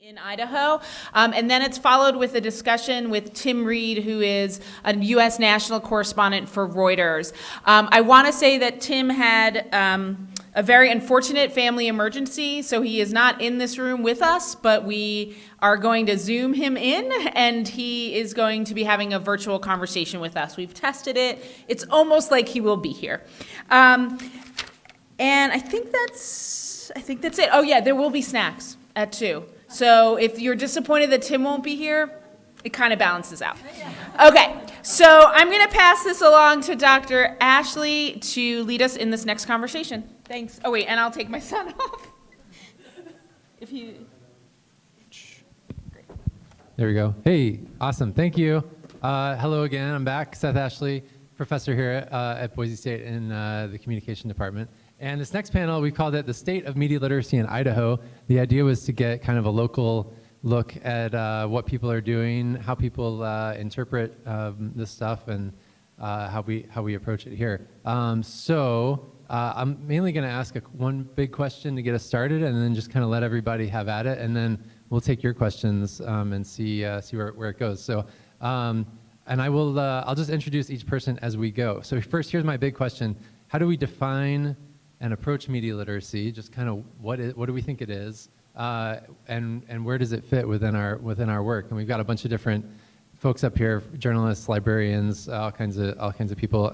in Idaho. And then it's followed with a discussion with Tim Reed, who is a U.S. national correspondent for Reuters. I want to say that Tim had a very unfortunate family emergency, so he is not in this room with us, but we are going to Zoom him in, and he is going to be having a virtual conversation with us. We've tested it. It's almost like he will be here. And I think that's it. Oh yeah, there will be snacks at 2. So if you're disappointed that Tim won't be here, it kind of balances out. Okay, so I'm going to pass this along to Dr. Ashley to lead us in this next conversation. Thanks. Oh wait, and I'll take my son off. If you. Great. There we go. Hey, awesome. Thank you. Hello again. I'm back. Seth Ashley, professor here at Boise State in the communication department. And this next panel, we called it The State of Media Literacy in Idaho. The idea was to get kind of a local look at what people are doing, how people interpret this stuff, and how we approach it here. So I'm mainly going to ask one big question to get us started, and then just kind of let everybody have at it, and then we'll take your questions and see where it goes. So, and I'll just introduce each person as we go. So first, here's my big question: how do we define and approach media literacy? Just kind of what do we think it is, and where does it fit within our work? And we've got a bunch of different folks up here, journalists, librarians, all kinds of people.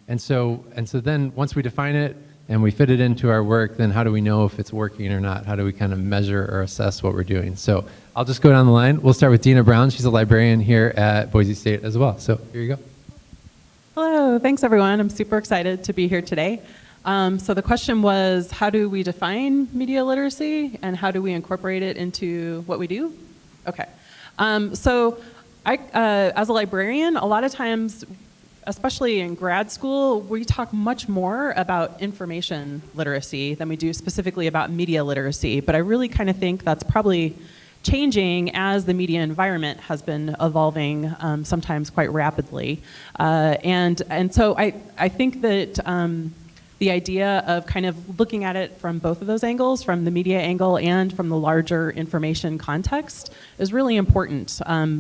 And so then once we define it and we fit it into our work, then how do we know if it's working or not? How do we kind of measure or assess what we're doing? So I'll just go down the line. We'll start with Dina Brown. She's a librarian here at Boise State as well. So here you go. Hello, thanks everyone. I'm super excited to be here today. So the question was, how do we define media literacy and how do we incorporate it into what we do? Okay. So I, as a librarian, a lot of times, especially in grad school, we talk much more about information literacy than we do specifically about media literacy. But I really kind of think that's probably changing as the media environment has been evolving, sometimes quite rapidly. And so I think that the idea of kind of looking at it from both of those angles, from the media angle and from the larger information context, is really important. I'm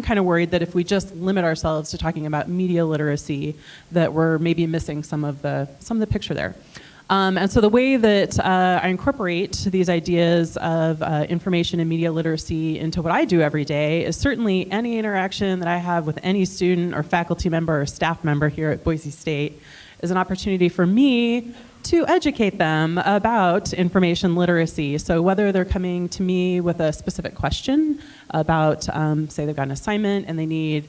kind of worried that if we just limit ourselves to talking about media literacy, that we're maybe missing some of the picture there. And so the way that I incorporate these ideas of information and media literacy into what I do every day is certainly any interaction that I have with any student or faculty member or staff member here at Boise State is an opportunity for me to educate them about information literacy. So whether they're coming to me with a specific question about, say they've got an assignment and they need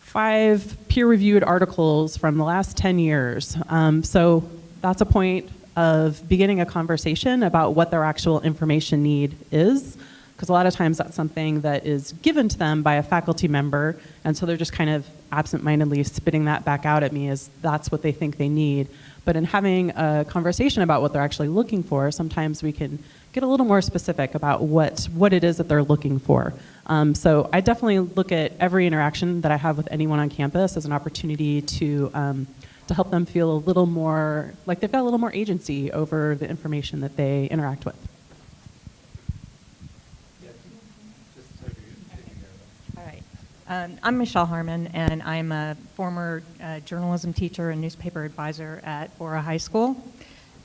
5 peer-reviewed articles from the last 10 years. So that's a point of beginning a conversation about what their actual information need is, because a lot of times that's something that is given to them by a faculty member, and so they're just kind of absent-mindedly spitting that back out at me as that's what they think they need. But in having a conversation about what they're actually looking for, sometimes we can get a little more specific about what it is that they're looking for. So I definitely look at every interaction that I have with anyone on campus as an opportunity to help them feel a little more like they've got a little more agency over the information that they interact with. I'm Michelle Harmon, and I'm a former journalism teacher and newspaper advisor at Bora High School.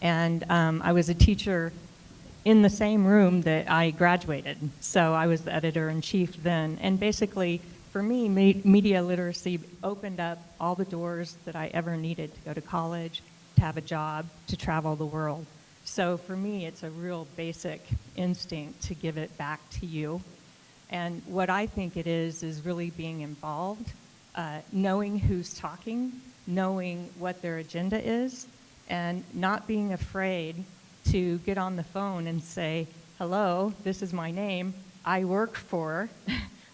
And I was a teacher in the same room that I graduated. So I was the editor-in-chief then. And basically, for me, media literacy opened up all the doors that I ever needed to go to college, to have a job, to travel the world. So for me, it's a real basic instinct to give it back to you. And what I think it is really being involved, knowing who's talking, knowing what their agenda is, and not being afraid to get on the phone and say, hello, this is my name, I work for,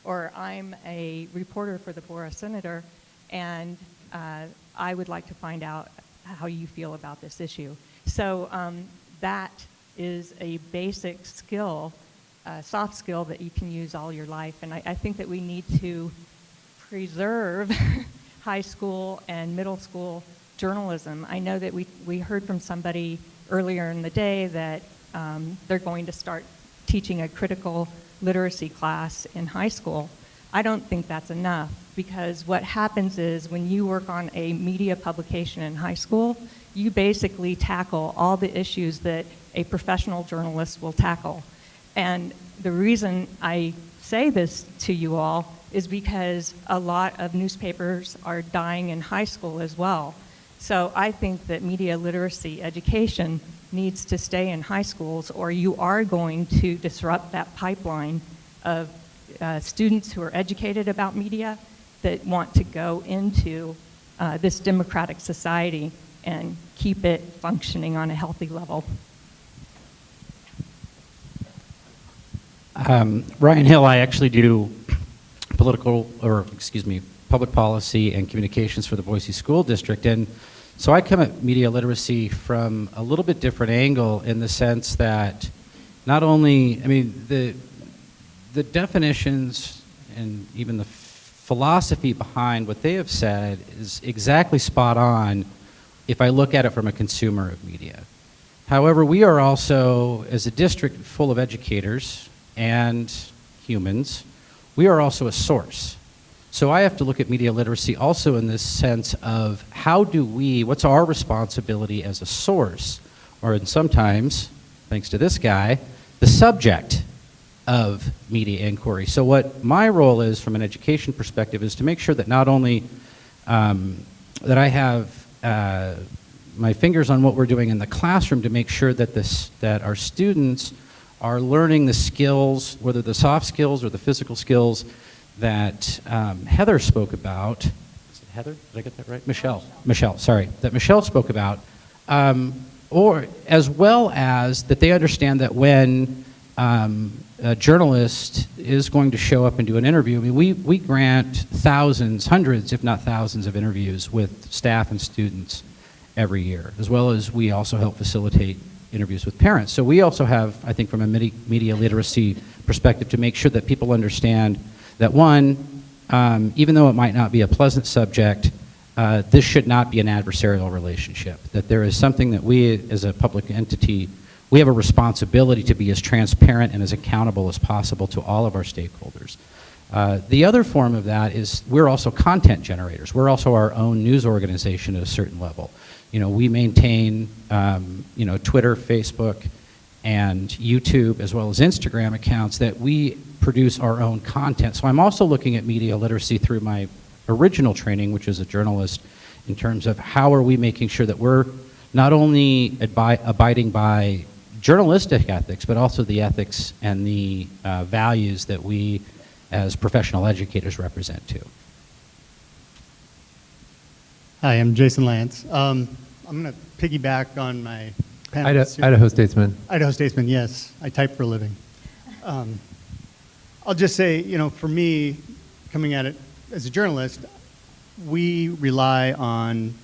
or I'm a reporter for the Bora Senator, and I would like to find out how you feel about this issue. So that is a basic skill, soft skill that you can use all your life. And I think that we need to preserve high school and middle school journalism. I know that we heard from somebody earlier in the day that they're going to start teaching a critical literacy class in high school, I don't think that's enough, because what happens is when you work on a media publication in high school, you basically tackle all the issues that a professional journalist will tackle. And the reason I say this to you all is because a lot of newspapers are dying in high school as well. So I think that media literacy education needs to stay in high schools, or you are going to disrupt that pipeline of students who are educated about media that want to go into this democratic society and keep it functioning on a healthy level. Ryan Hill, I actually do public policy and communications for the Boise School District. And so I come at media literacy from a little bit different angle, in the sense that not only, I mean, the definitions and even the philosophy behind what they have said is exactly spot on if I look at it from a consumer of media. However, we are also, as a district full of educators and humans, we are also a source. So I have to look at media literacy also in this sense of what's our responsibility as a source, or in sometimes, thanks to this guy, the subject of media inquiry. So what my role is from an education perspective is to make sure that not only that I have my fingers on what we're doing in the classroom to make sure that our students are learning the skills, whether the soft skills or the physical skills that Heather spoke about. Is it Heather? Did I get that right? Michelle, sorry. That Michelle spoke about. Or as well as that they understand that when a journalist is going to show up and do an interview, I mean, we grant thousands, hundreds, if not thousands of interviews with staff and students every year, as well as we also help facilitate interviews with parents. So we also have, I think, from a media literacy perspective, to make sure that people understand that, one, even though it might not be a pleasant subject, this should not be an adversarial relationship, that there is something that we as a public entity, we have a responsibility to be as transparent and as accountable as possible to all of our stakeholders. The other form of that is we're also content generators. We're also our own news organization at a certain level. You know, we maintain, Twitter, Facebook, and YouTube, as well as Instagram accounts that we produce our own content. So I'm also looking at media literacy through my original training, which is a journalist, in terms of how are we making sure that we're not only abiding by journalistic ethics, but also the ethics and the values that we as professional educators represent too. Hi, I'm Jason Lance. I'm going to piggyback on my panelist. Idaho Statesman. Idaho Statesman, yes. I type for a living. I'll just say, for me, coming at it as a journalist, we rely on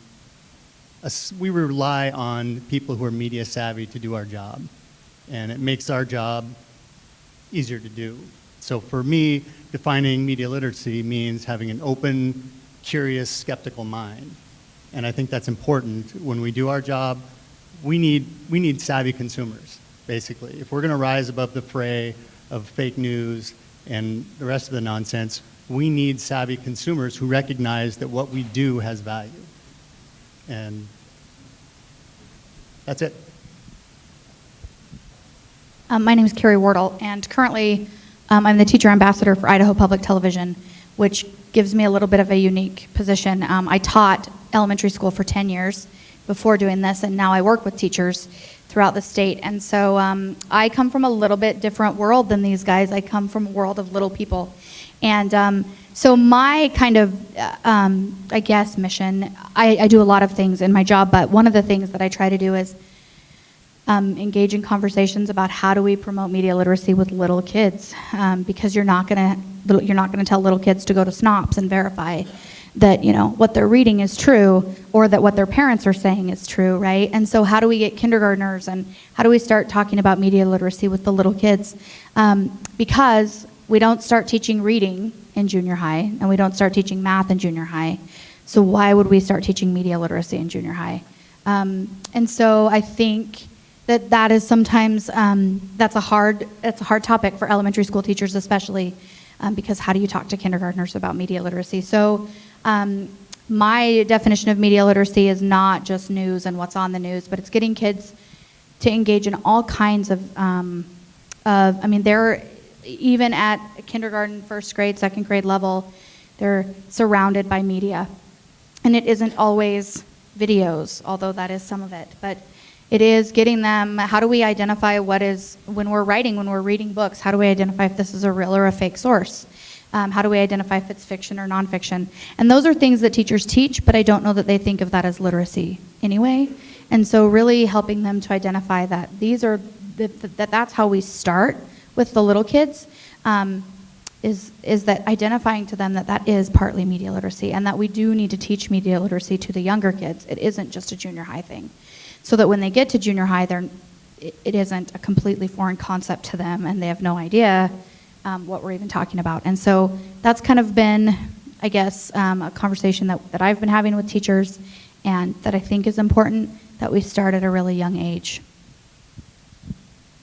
people who are media savvy to do our job, and it makes our job easier to do. So for me, defining media literacy means having an open, curious, skeptical mind. And I think that's important. When we do our job, we need savvy consumers, basically. If we're going to rise above the fray of fake news and the rest of the nonsense, we need savvy consumers who recognize that what we do has value. And that's it. My name is Carrie Wardle, and currently I'm the teacher ambassador for Idaho Public Television, which gives me a little bit of a unique position. I taught elementary school for 10 years before doing this, and now I work with teachers throughout the state. And so I come from a little bit different world than these guys. I come from a world of little people. And so my kind of, I guess, mission, I do a lot of things in my job, but one of the things that I try to do is engage in conversations about how do we promote media literacy with little kids, because you're not going to tell little kids to go to SNOPS and verify that what they're reading is true, or that what their parents are saying is true, right? And so how do we get kindergartners, and how do we start talking about media literacy with the little kids? Because we don't start teaching reading in junior high, and we don't start teaching math in junior high. So why would we start teaching media literacy in junior high? And so I think that is sometimes, that's a hard topic for elementary school teachers especially, because how do you talk to kindergartners about media literacy? So my definition of media literacy is not just news and what's on the news, but it's getting kids to engage in all kinds of they're even at kindergarten, first grade, second grade level, they're surrounded by media. And it isn't always videos, although that is some of it, but it is getting them, how do we identify when we're reading books, how do we identify if this is a real or a fake source? How do we identify if it's fiction or nonfiction? And those are things that teachers teach, but I don't know that they think of that as literacy anyway. And so really helping them to identify that that's how we start with the little kids, is that identifying to them that is partly media literacy, and that we do need to teach media literacy to the younger kids. It isn't just a junior high thing. So that when they get to junior high, it isn't a completely foreign concept to them, and they have no idea what we're even talking about. And so that's kind of been, I guess, a conversation that I've been having with teachers, and that I think is important that we start at a really young age.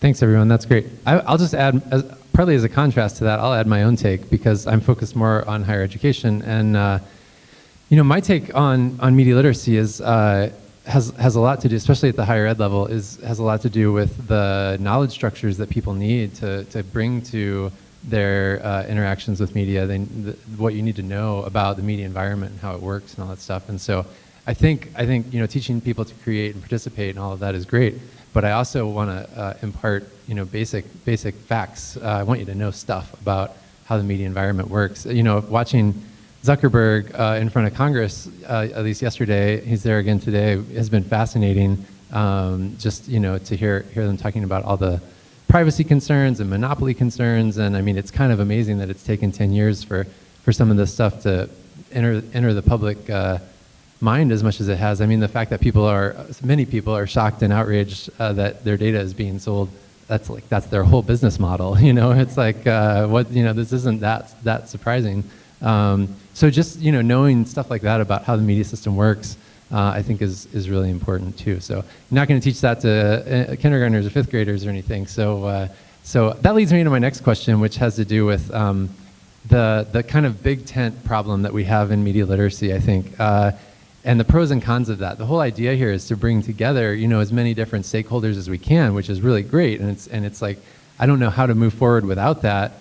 Thanks, everyone. That's great. I'll just add, partly as a contrast to that, I'll add my own take because I'm focused more on higher education. And my take on media literacy is has a lot to do, especially at the higher ed level, has a lot to do with the knowledge structures that people need to bring to their interactions with media. What you need to know about the media environment and how it works and all that stuff. And so I think teaching people to create and participate and all of that is great. But I also want to impart basic facts. I want you to know stuff about how the media environment works. Watching Zuckerberg in front of Congress, at least yesterday, he's there again today, has been fascinating. Just to hear them talking about all the privacy concerns and monopoly concerns, and I mean it's kind of amazing that it's taken 10 years for some of this stuff to enter the public mind as much as it has. I mean the fact that many people are shocked and outraged that their data is being sold. That's their whole business model. It's like this isn't that surprising. So just knowing stuff like that about how the media system works, I think is really important too. So I'm not going to teach that to kindergartners or fifth graders or anything. So that leads me to my next question, which has to do with the kind of big tent problem that we have in media literacy, I think, and the pros and cons of that. The whole idea here is to bring together as many different stakeholders as we can, which is really great. And it's like I don't know how to move forward without that.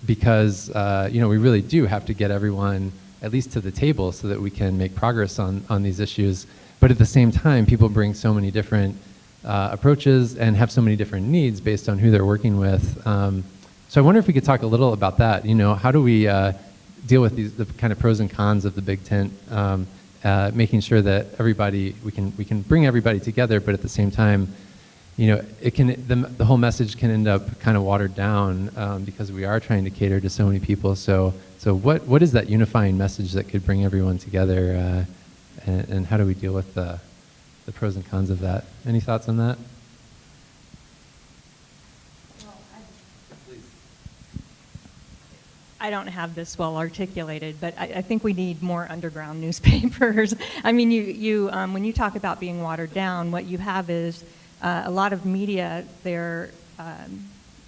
Because we really do have to get everyone at least to the table so that we can make progress on these issues. But at the same time, people bring so many different approaches and have so many different needs based on who they're working with. So I wonder if we could talk a little about that. How do we deal with the kind of pros and cons of the big tent, making sure that we can bring everybody together, but at the same time, the whole message can end up kind of watered down because we are trying to cater to so many people. So what is that unifying message that could bring everyone together, and how do we deal with the pros and cons of that? Any thoughts on that? I don't have this well articulated, but I think we need more underground newspapers. I mean, you when you talk about being watered down, what you have is a lot of media, their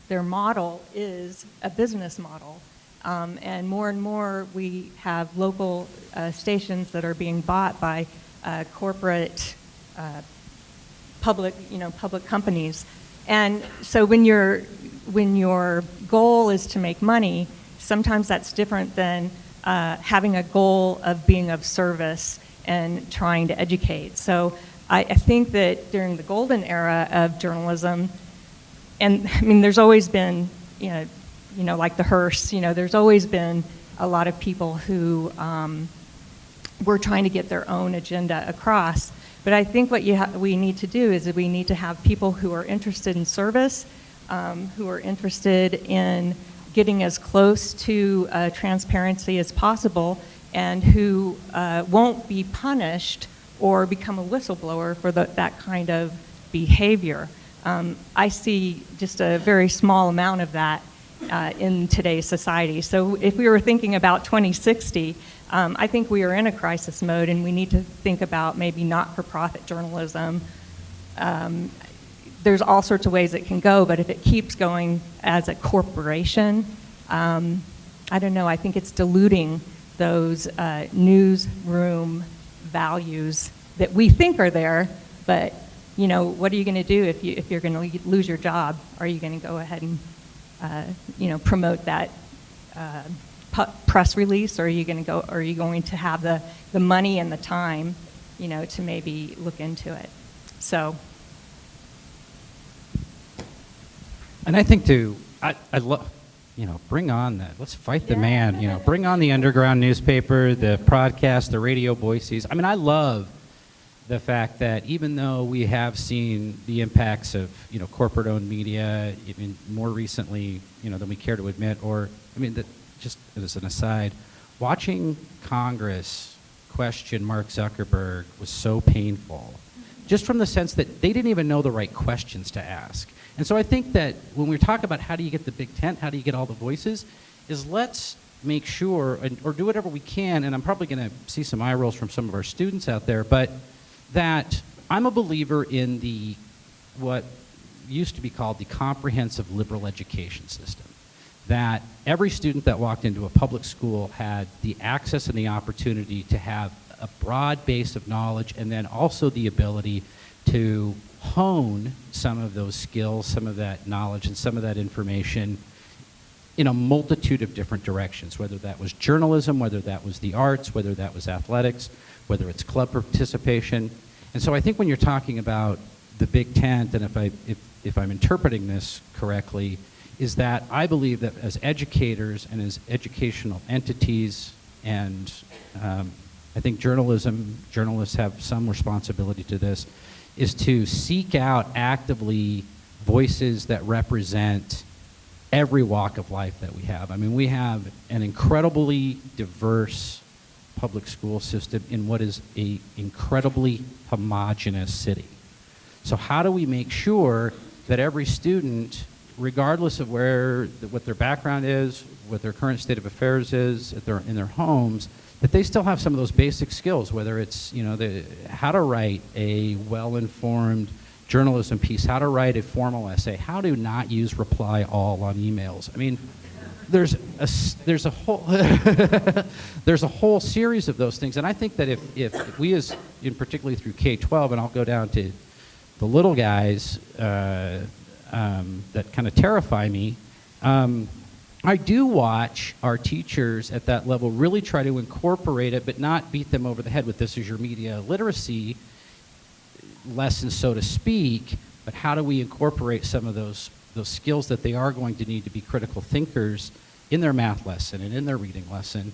model is a business model. And more we have local stations that are being bought by corporate public companies. And so when your goal is to make money, sometimes that's different than having a goal of being of service and trying to educate. So I think that during the golden era of journalism, and I mean, there's always been, like the Hearst, there's always been a lot of people who were trying to get their own agenda across. But I think what we need to do is that we need to have people who are interested in service, who are interested in getting as close to transparency as possible, and who won't be punished or become a whistleblower for that kind of behavior. I see just a very small amount of that in today's society. So if we were thinking about 2060, I think we are in a crisis mode, and we need to think about maybe not-for-profit journalism, there's all sorts of ways it can go, but if it keeps going as a corporation, I don't know, I think it's diluting those newsroom values that we think are there, but you know, what are you going to do if you're going to lose your job? Are you going to go ahead and promote that press release, or are you going to have the money and the time, to maybe look into it? So. And I think I love, bring on that. Let's fight the man. Bring on the underground newspaper, the broadcast, the radio Boise's. I mean, I love the fact that even though we have seen the impacts of corporate-owned media, even more recently than we care to admit, just as an aside, watching Congress question Mark Zuckerberg was so painful, just from the sense that they didn't even know the right questions to ask. And so I think that when we talk about how do you get the big tent, how do you get all the voices, is let's make sure, or do whatever we can, and I'm probably going to see some eye rolls from some of our students out there, but that I'm a believer in what used to be called the comprehensive liberal education system. That every student that walked into a public school had the access and the opportunity to have a broad base of knowledge, and then also the ability to hone some of those skills, some of that knowledge, and some of that information in a multitude of different directions, whether that was journalism, whether that was the arts, whether that was athletics, whether it's club participation. And so I think when you're talking about the big tent, and if I'm interpreting this correctly, is that I believe that as educators and as educational entities, and I think journalists have some responsibility to this, is to seek out actively voices that represent every walk of life that we have. I mean, we have an incredibly diverse public school system in what is an incredibly homogeneous city. So how do we make sure that every student, regardless of what their background is, what their current state of affairs is in their homes, that they still have some of those basic skills, whether it's how to write a well-informed journalism piece, how to write a formal essay, how to not use reply all on emails. I mean, there's a whole there's a whole series of those things, and I think that if we, as in particularly through K-12, and I'll go down to the little guys that kind of terrify me. I do watch our teachers at that level really try to incorporate it, but not beat them over the head with this is your media literacy lesson, so to speak, but how do we incorporate some of those skills that they are going to need to be critical thinkers in their math lesson and in their reading lesson.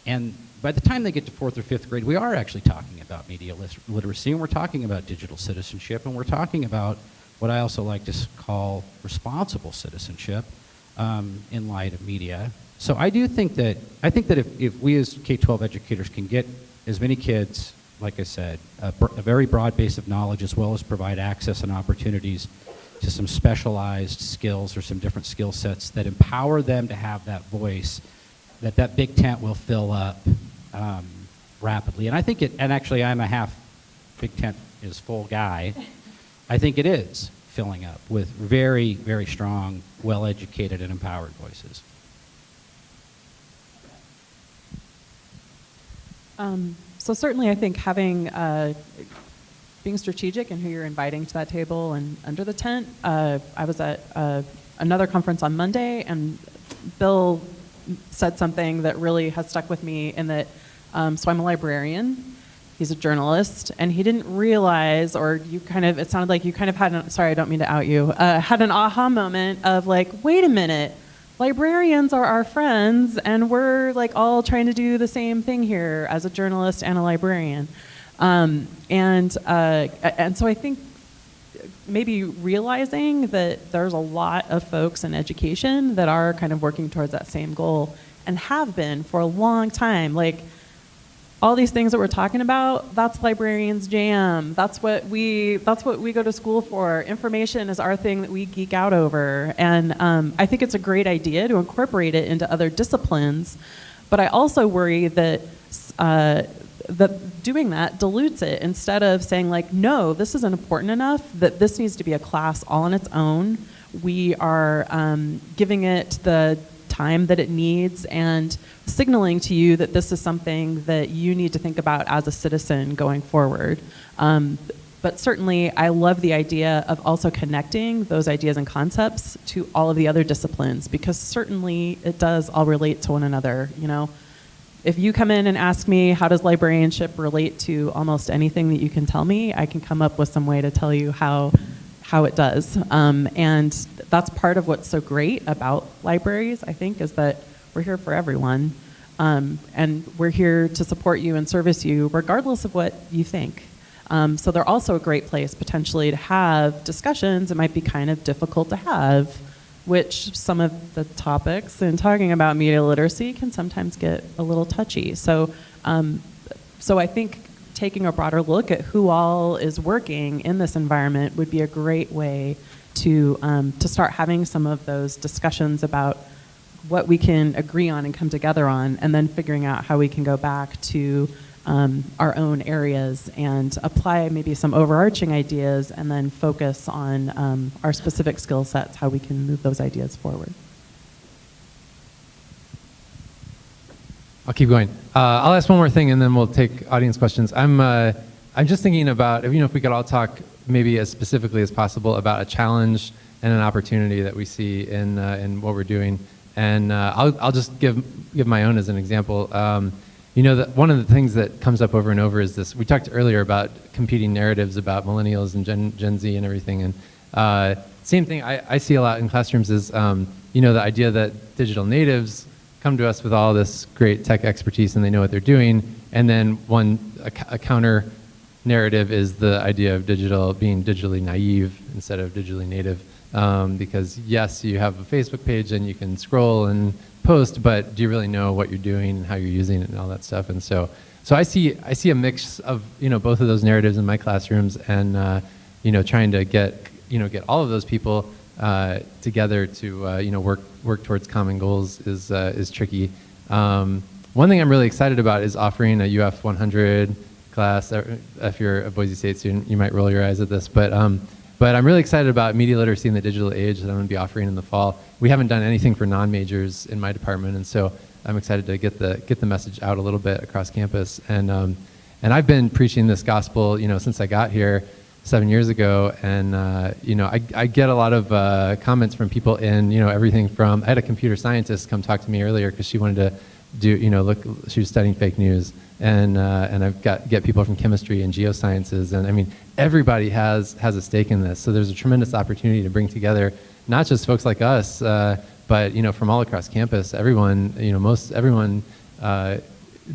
And by the time they get to 4th or 5th grade, we are actually talking about media literacy, and we're talking about digital citizenship, and we're talking about what I also like to call responsible citizenship in light of media. So I think that if we as K-12 educators can get as many kids, like I said, a very broad base of knowledge, as well as provide access and opportunities to some specialized skills or some different skill sets that empower them to have that voice, that big tent will fill up rapidly. And I think and actually I'm a half big tent is full guy. I think it is filling up with very, very strong, well-educated and empowered voices. So certainly I think having being strategic in who you're inviting to that table and under the tent. I was at another conference on Monday, and Bill said something that really has stuck with me in that, so I'm a librarian, he's a journalist, and he didn't realize, or it sounded like you kind of had, sorry, I don't mean to out you, had an aha moment of like, wait a minute, librarians are our friends, and we're like all trying to do the same thing here as a journalist and a librarian. And so I think maybe realizing that there's a lot of folks in education that are kind of working towards that same goal and have been for a long time. Like all these things that we're talking about, that's librarians' jam. That's what we go to school for. Information is our thing that we geek out over. And I think it's a great idea to incorporate it into other disciplines. But I also worry that doing that dilutes it. Instead of saying like, no, this isn't important enough, that this needs to be a class all on its own. We are giving it the time that it needs and signaling to you that this is something that you need to think about as a citizen going forward. But certainly, I love the idea of also connecting those ideas and concepts to all of the other disciplines, because certainly it does all relate to one another. You know, if you come in and ask me, how does librarianship relate to almost anything that you can tell me, I can come up with some way to tell you how it does. And that's part of what's so great about libraries, I think, is that we're here for everyone. And we're here to support you and service you regardless of what you think. So they're also a great place potentially to have discussions. It might be kind of difficult to have, which some of the topics in talking about media literacy can sometimes get a little touchy. So I think taking a broader look at who all is working in this environment would be a great way to start having some of those discussions about what we can agree on and come together on, and then figuring out how we can go back to our own areas and apply maybe some overarching ideas, and then focus on our specific skill sets, how we can move those ideas forward. I'll keep going. I'll ask one more thing, and then we'll take audience questions. I'm just thinking about, if we could all talk maybe as specifically as possible about a challenge and an opportunity that we see in what we're doing. And I'll just give my own as an example. One of the things that comes up over and over is this. We talked earlier about competing narratives about millennials and Gen Z and everything. And same thing I see a lot in classrooms is, the idea that digital natives come to us with all this great tech expertise and they know what they're doing. And then a counter narrative is the idea of being digitally naive instead of digitally native. Because yes, you have a Facebook page and you can scroll and post, but do you really know what you're doing and how you're using it and all that stuff? And so I see a mix of both of those narratives in my classrooms, and trying to get all of those people together to work towards common goals is tricky. One thing I'm really excited about is offering a UF 100 class. If you're a Boise State student, you might roll your eyes at this, but I'm really excited about media literacy in the digital age that I'm going to be offering in the fall. We haven't done anything for non-majors in my department, and so I'm excited to get the message out a little bit across campus. And I've been preaching this gospel, since I got here 7 years ago. And I get a lot of comments from people in everything from, I had a computer scientist come talk to me earlier because she wanted to do she was studying fake news. And I've get people from chemistry and geosciences, and I mean everybody has a stake in this. So there's a tremendous opportunity to bring together not just folks like us, but from all across campus. Everyone, everyone,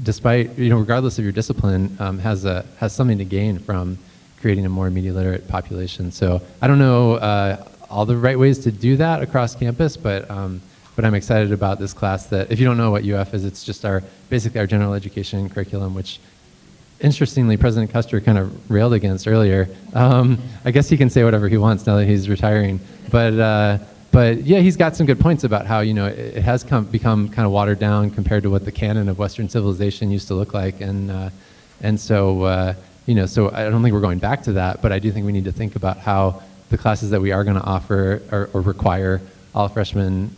despite regardless of your discipline, has something to gain from creating a more media literate population. So I don't know all the right ways to do that across campus, but I'm excited about this class that, if you don't know what UF is, it's just basically our general education curriculum, which, interestingly, President Custer kind of railed against earlier. I guess he can say whatever he wants now that he's retiring. But yeah, he's got some good points about how, it has become kind of watered down compared to what the canon of Western civilization used to look like. And so, so I don't think we're going back to that, but I do think we need to think about how the classes that we are going to offer or require all freshmen,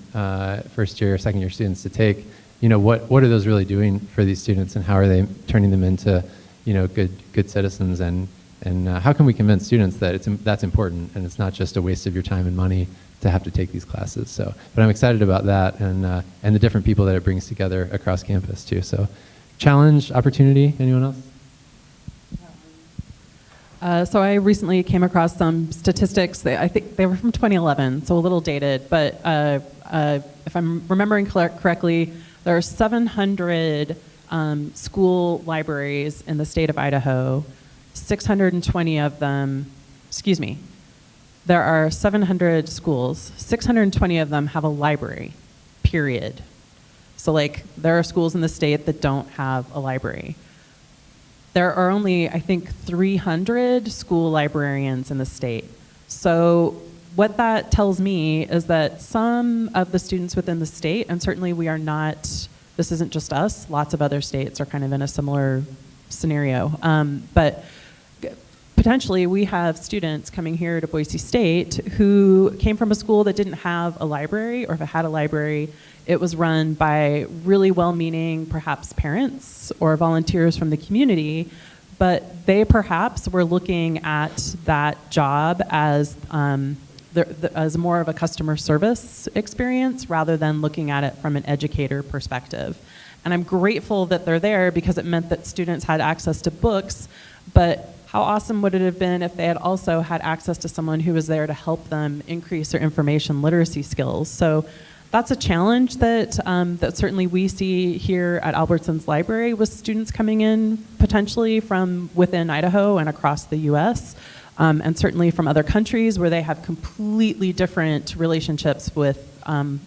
first year, second year students to take, what are those really doing for these students, and how are they turning them into, good citizens, and how can we convince students that that's important and it's not just a waste of your time and money to have to take these classes. So, but I'm excited about that, and the different people that it brings together across campus too. So, challenge, opportunity, anyone else? So I recently came across some statistics. I think they were from 2011, so a little dated. But if I'm remembering correctly, there are 700 school libraries in the state of Idaho. 620 of them, there are 700 schools. 620 of them have a library, period. So there are schools in the state that don't have a library. There are only, I think, 300 school librarians in the state. So what that tells me is that some of the students within the state, and certainly we are not, this isn't just us, lots of other states are kind of in a similar scenario. But potentially we have students coming here to Boise State who came from a school that didn't have a library, or if it had a library, it was run by really well-meaning, perhaps parents or volunteers from the community, but they perhaps were looking at that job as as more of a customer service experience rather than looking at it from an educator perspective. And I'm grateful that they're there because it meant that students had access to books, but how awesome would it have been if they had also had access to someone who was there to help them increase their information literacy skills? So that's a challenge that, that certainly we see here at Albertson's Library with students coming in potentially from within Idaho and across the US, and certainly from other countries where they have completely different relationships with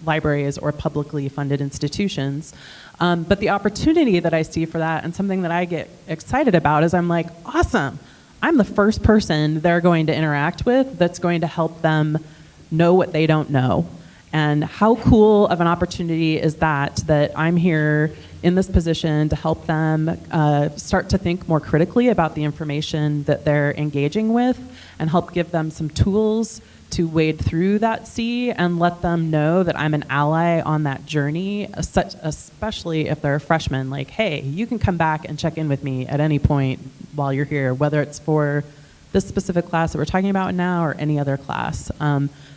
libraries or publicly funded institutions. But the opportunity that I see for that, and something that I get excited about, is I'm like, awesome, I'm the first person they're going to interact with that's going to help them know what they don't know. And how cool of an opportunity is that I'm here in this position to help them start to think more critically about the information that they're engaging with and help give them some tools to wade through that sea and let them know that I'm an ally on that journey, especially if they're a freshman. Like, hey, you can come back and check in with me at any point while you're here, whether it's for this specific class that we're talking about now or any other class.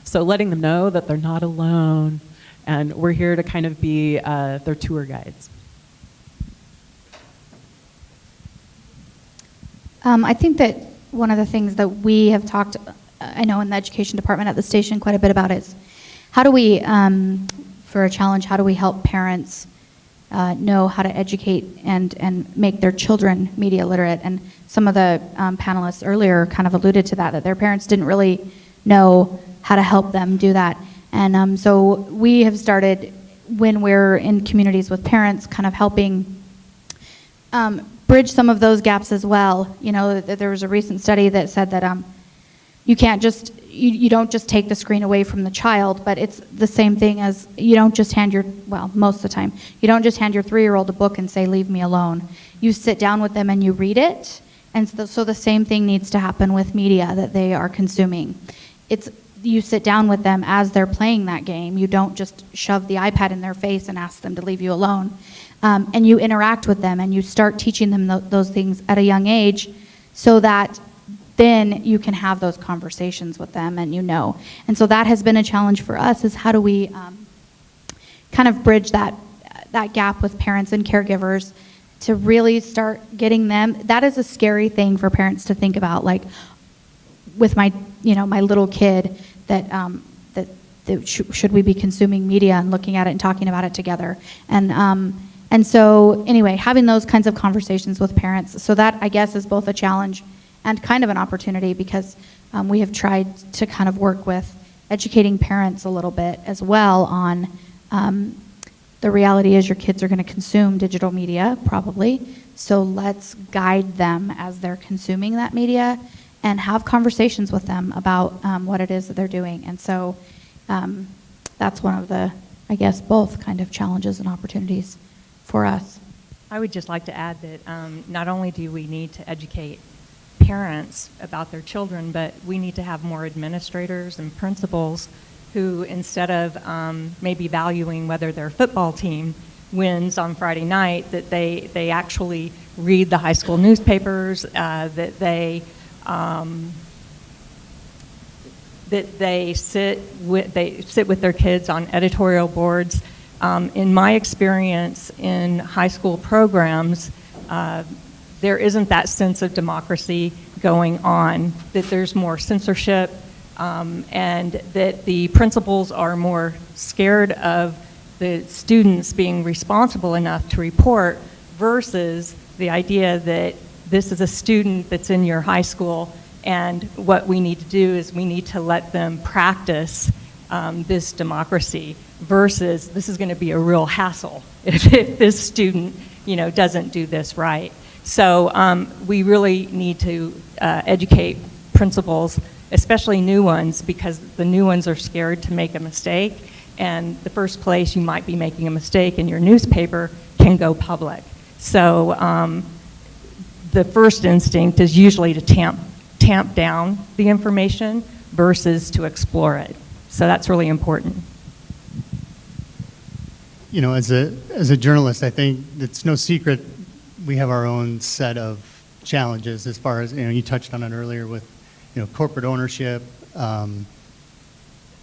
So letting them know that they're not alone and we're here to kind of be their tour guides. I think that one of the things that we have talked, I know in the education department at the station quite a bit about is how do we, for a challenge, how do we help parents know how to educate and make their children media literate? And some of the panelists earlier kind of alluded to that their parents didn't really know how to help them do that. And so we have started, when we're in communities with parents, kind of helping bridge some of those gaps as well. You know, there was a recent study that said that you can't just, you don't just take the screen away from the child, but it's the same thing as you don't just hand your, well, most of the time, you don't just hand your 3-year-old a book and say, leave me alone. You sit down with them and you read it. And so the same thing needs to happen with media that they are consuming. You sit down with them as they're playing that game. You don't just shove the iPad in their face and ask them to leave you alone. And you interact with them and you start teaching them those things at a young age so that then you can have those conversations with them and you know. And so that has been a challenge for us, is how do we kind of bridge that gap with parents and caregivers to really start getting them. That is a scary thing for parents to think about, like with my little kid, that should we be consuming media and looking at it and talking about it together. And so anyway, having those kinds of conversations with parents, so that I guess is both a challenge and kind of an opportunity, because we have tried to kind of work with educating parents a little bit as well on the reality is your kids are going to consume digital media probably, so let's guide them as they're consuming that media and have conversations with them about what it is that they're doing. And so that's one of the, I guess, both kind of challenges and opportunities for us. I would just like to add that not only do we need to educate parents about their children, but we need to have more administrators and principals who, instead of maybe valuing whether their football team wins on Friday night, that they actually read the high school newspapers, that they sit with their kids on editorial boards. In my experience in high school programs, there isn't that sense of democracy going on, that there's more censorship, and that the principals are more scared of the students being responsible enough to report versus the idea that this is a student that's in your high school, and what we need to do is we need to let them practice this democracy versus this is going to be a real hassle if this student, doesn't do this right. So we really need to educate principals, especially new ones, because the new ones are scared to make a mistake, and the first place you might be making a mistake in your newspaper can go public. So the first instinct is usually to tamp down the information versus to explore it. So that's really important. You know, as a journalist, I think it's no secret we have our own set of challenges as far as, you know, you touched on it earlier with, you know, corporate ownership, a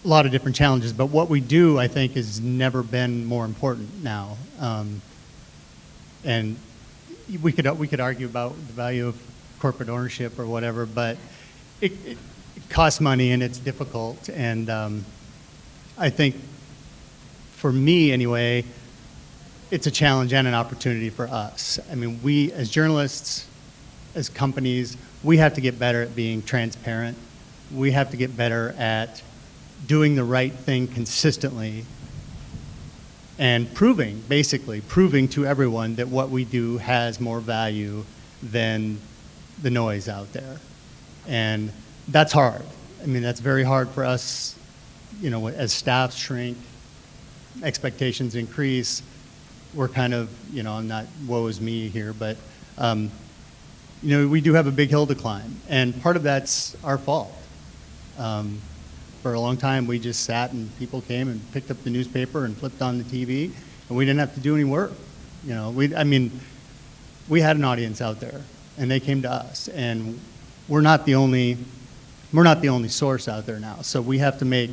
lot of different challenges. But what we do, I think, has never been more important now. And we could argue about the value of corporate ownership or whatever, but it costs money and it's difficult. And I think, for me anyway, it's a challenge and an opportunity for us. I mean, we as journalists, as companies, we have to get better at being transparent. We have to get better at doing the right thing consistently and basically proving to everyone that what we do has more value than the noise out there. And that's hard. I mean, that's very hard for us, you know, as staffs shrink, expectations increase. We're kind of, you know, I'm not woe is me here, but, you know, we do have a big hill to climb. And part of that's our fault. For a long time, we just sat and people came and picked up the newspaper and flipped on the TV, and we didn't have to do any work. You know, we had an audience out there, and they came to us, and we're not the only source out there now. So we have to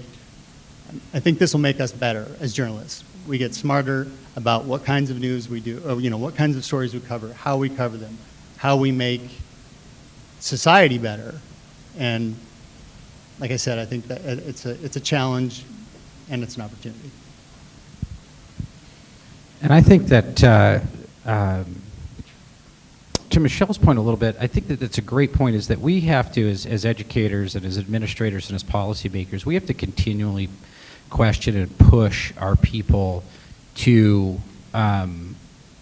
I think this will make us better as journalists. We get smarter about what kinds of news we do, or, you know, what kinds of stories we cover, how we cover them, how we make society better. And like I said, I think that it's a challenge and it's an opportunity. And I think that, to Michelle's point a little bit, I think that it's a great point, is that we have to, as educators and as administrators and as policymakers, we have to continually question and push our people to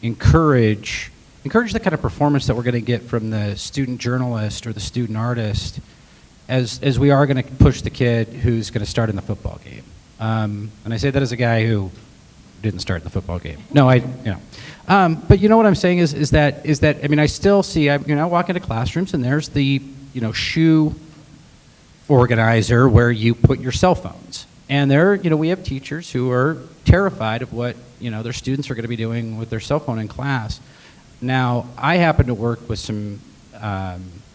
encourage the kind of performance that we're going to get from the student journalist or the student artist, as we are going to push the kid who's going to start in the football game. And I say that as a guy who didn't start in the football game. No, but you know what I'm saying is that I mean, I still see, I walk into classrooms and there's the, you know, shoe organizer where you put your cell phones. And we have teachers who are terrified of what, you know, their students are going to be doing with their cell phone in class. Now, I happen to work with some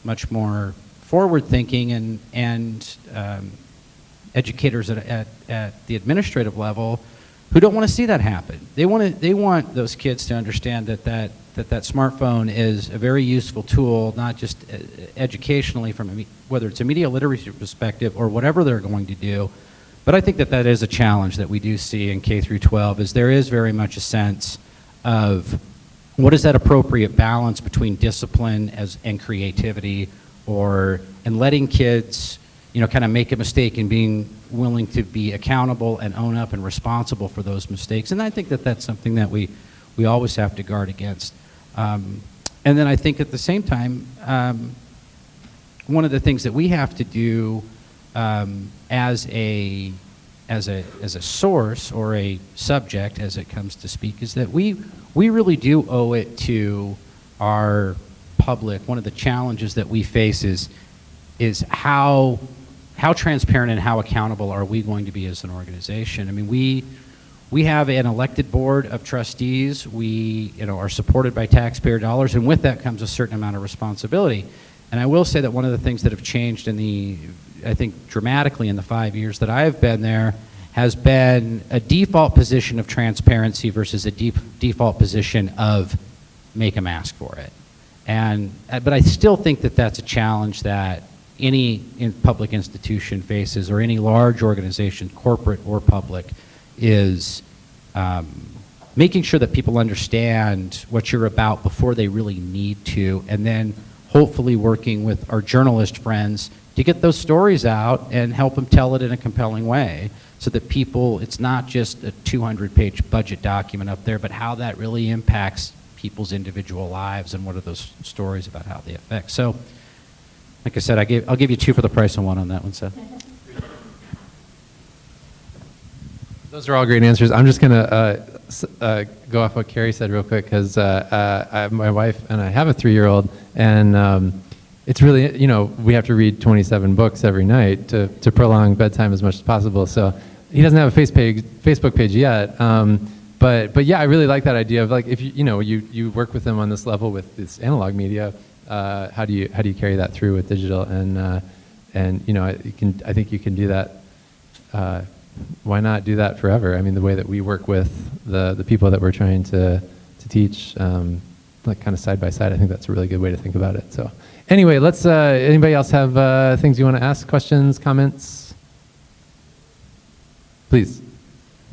much more forward-thinking and educators at the administrative level who don't want to see that happen. They want those kids to understand that smartphone is a very useful tool, not just educationally from whether it's a media literacy perspective or whatever they're going to do. But I think that is a challenge that we do see in K through 12, is there is very much a sense of what is that appropriate balance between discipline and creativity, and letting kids, you know, kind of make a mistake and being willing to be accountable and own up and responsible for those mistakes. And I think that that's something that we always have to guard against. And then I think at the same time, one of the things that we have to do as a source or a subject as it comes to speak is that we really do owe it to our public. One of the challenges that we face is how transparent and how accountable are we going to be as an organization. I mean, we have an elected board of trustees. We, you know, are supported by taxpayer dollars, and with that comes a certain amount of responsibility. And I will say that one of the things that have changed I think dramatically in the 5 years that I've been there has been a default position of transparency versus a default position of make them ask for it. But I still think that that's a challenge that any public institution faces, or any large organization, corporate or public, is making sure that people understand what you're about before they really need to, and then hopefully working with our journalist friends to get those stories out and help them tell it in a compelling way, so that people, it's not just a 200-page budget document up there, but how that really impacts people's individual lives and what are those stories about how they affect. So, like I said, I'll give you 2 for the price of 1 on that one, Seth. Those are all great answers. I'm just going to go off what Carrie said real quick, because my wife and I have a 3-year-old, and it's really, we have to read 27 books every night to prolong bedtime as much as possible. So he doesn't have a Facebook page yet. But yeah, I really like that idea of, like, if you work with them on this level with this analog media, how do you carry that through with digital? And I think you can do that. Why not do that forever? I mean, the way that we work with the people that we're trying to teach, like kind of side by side, I think that's a really good way to think about it. So anyway, let's, anybody else have things you want to ask, questions, comments? Please.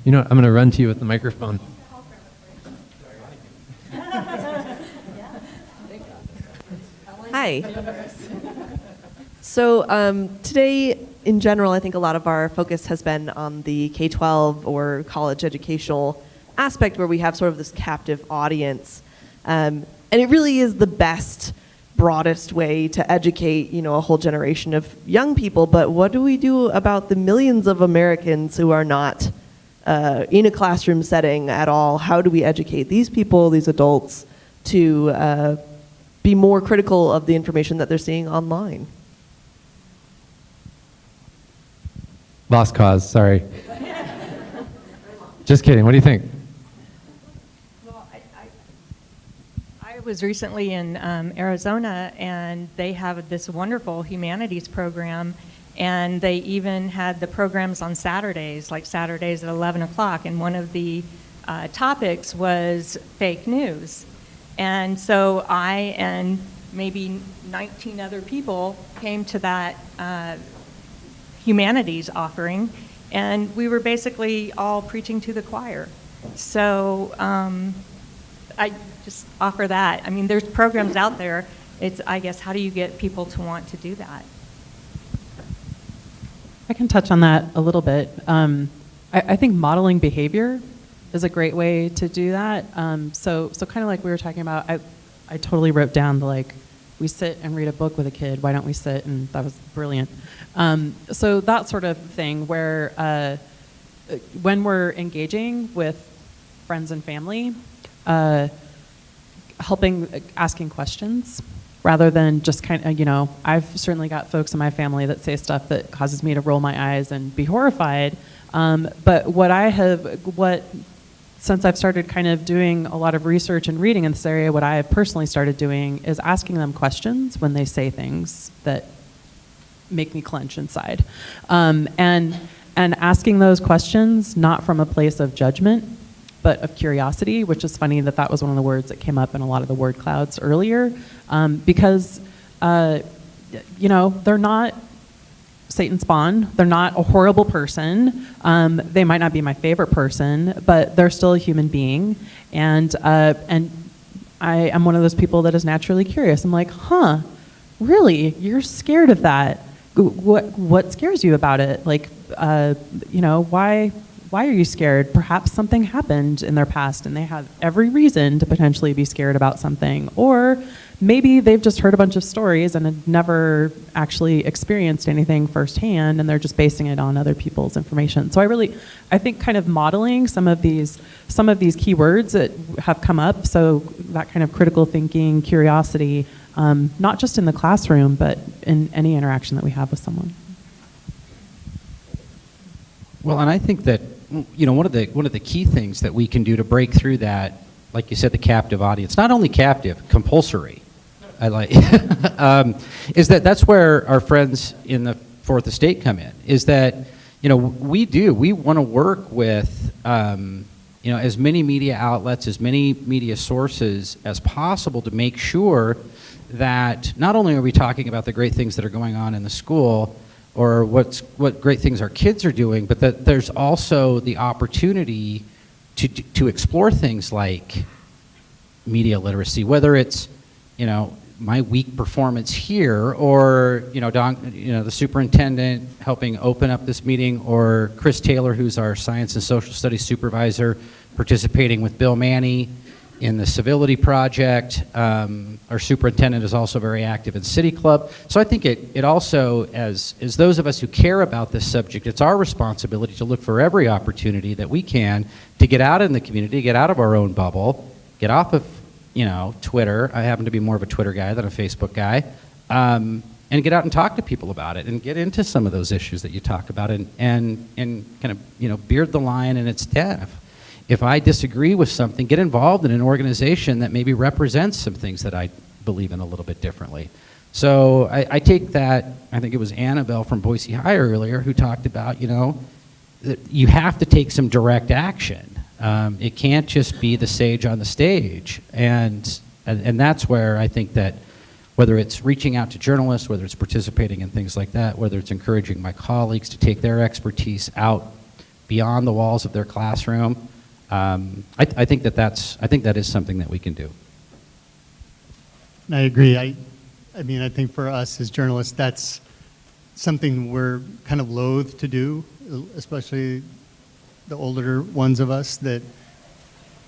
You know what, I'm going to run to you with the microphone. Hi. So today, in general, I think a lot of our focus has been on the K-12 or college educational aspect, where we have sort of this captive audience. And it really is the best, broadest way to educate, a whole generation of young people. But what do we do about the millions of Americans who are not in a classroom setting at all? How do we educate these people, these adults, to be more critical of the information that they're seeing online? Lost cause, sorry. Just kidding, what do you think? Well, I was recently in Arizona, and they have this wonderful humanities program, and they even had the programs on Saturdays, like Saturdays at 11 o'clock, and one of the topics was fake news. And so I and maybe 19 other people came to that humanities offering, and we were basically all preaching to the choir. So I just offer that. I mean, there's programs out there. It's, I guess, how do you get people to want to do that? I can touch on that a little bit. I think modeling behavior is a great way to do that. So kind of like we were talking about, I totally wrote down we sit and read a book with a kid. Why don't we sit? And that was brilliant. So that sort of thing where when we're engaging with friends and family, asking questions rather than just kind of, I've certainly got folks in my family that say stuff that causes me to roll my eyes and be horrified. But since I've started kind of doing a lot of research and reading in this area, what I have personally started doing is asking them questions when they say things that make me clench inside. And asking those questions not from a place of judgment, but of curiosity, which is funny that was one of the words that came up in a lot of the word clouds earlier, because, they're not Satan spawn. They're not a horrible person. They might not be my favorite person, but they're still a human being. And I am one of those people that is naturally curious. I'm like, really? You're scared of that? What scares you about it? Why are you scared? Perhaps something happened in their past and they have every reason to potentially be scared about something. Or maybe they've just heard a bunch of stories and have never actually experienced anything firsthand, and they're just basing it on other people's information. So I think kind of modeling some of these key words that have come up, so that kind of critical thinking, curiosity, not just in the classroom, but in any interaction that we have with someone. Well, and I think that one of the key things that we can do to break through that, like you said, the captive audience, not only captive, compulsory, is that's where our friends in the Fourth Estate come in. Is that we want to work with as many media outlets, as many media sources as possible to make sure that not only are we talking about the great things that are going on in the school, or what great things our kids are doing, but that there's also the opportunity to explore things like media literacy, whether it's my weak performance here, or the superintendent helping open up this meeting, or Chris Taylor, who's our science and social studies supervisor, participating with Bill Manny in the Civility Project. Our superintendent is also very active in City Club. So I think it also, as those of us who care about this subject, it's our responsibility to look for every opportunity that we can to get out in the community, get out of our own bubble, get off of, Twitter. I happen to be more of a Twitter guy than a Facebook guy. And get out and talk to people about it and get into some of those issues that you talk about and kind of, beard the lion in its den. If I disagree with something, get involved in an organization that maybe represents some things that I believe in a little bit differently. So I take that, I think it was Annabelle from Boise High earlier who talked about, that you have to take some direct action. It can't just be the sage on the stage. And that's where I think that whether it's reaching out to journalists, whether it's participating in things like that, whether it's encouraging my colleagues to take their expertise out beyond the walls of their classroom, I think that is something that we can do. I agree. I think for us as journalists, that's something we're kind of loath to do, especially the older ones of us, that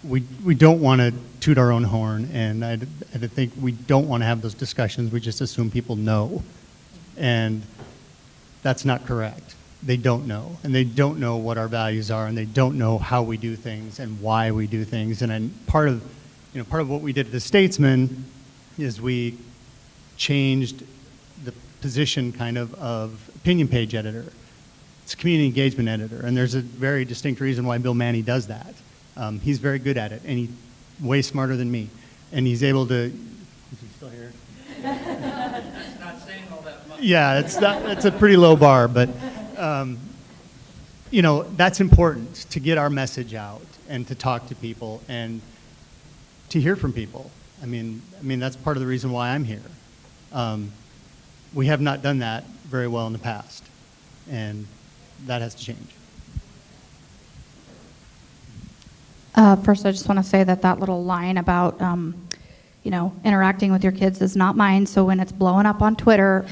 we don't want to toot our own horn, and I think we don't want to have those discussions. We just assume people know, and that's not correct. They don't know, and they don't know what our values are, and they don't know how we do things and why we do things. And then part of what we did at the Statesman is we changed the position kind of opinion page editor. It's a community engagement editor, and there's a very distinct reason why Bill Manny does that. He's very good at it, and he's way smarter than me, and he's able to. Is he still here? That's not saying all that much. Yeah, it's a pretty low bar, but. That's important to get our message out and to talk to people and to hear from people. I mean, that's part of the reason why I'm here. We have not done that very well in the past, and that has to change. First, I just want to say that little line about, interacting with your kids is not mine. So when it's blowing up on Twitter,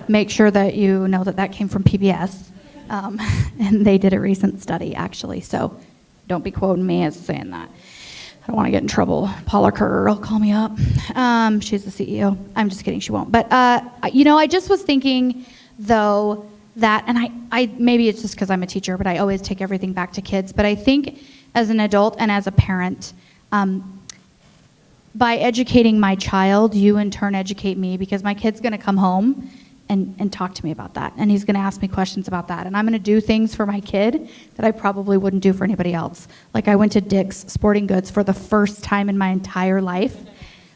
make sure that you know that came from PBS. And they did a recent study, actually. So don't be quoting me as saying that. I don't want to get in trouble. Paula Kerr will call me up. She's the CEO. I'm just kidding. She won't. But, I just was thinking, though, that, and I maybe it's just because I'm a teacher, but I always take everything back to kids. But I think as an adult and as a parent, by educating my child, you in turn educate me, because my kid's going to come home and talk to me about that. And he's going to ask me questions about that. And I'm going to do things for my kid that I probably wouldn't do for anybody else. Like I went to Dick's Sporting Goods for the first time in my entire life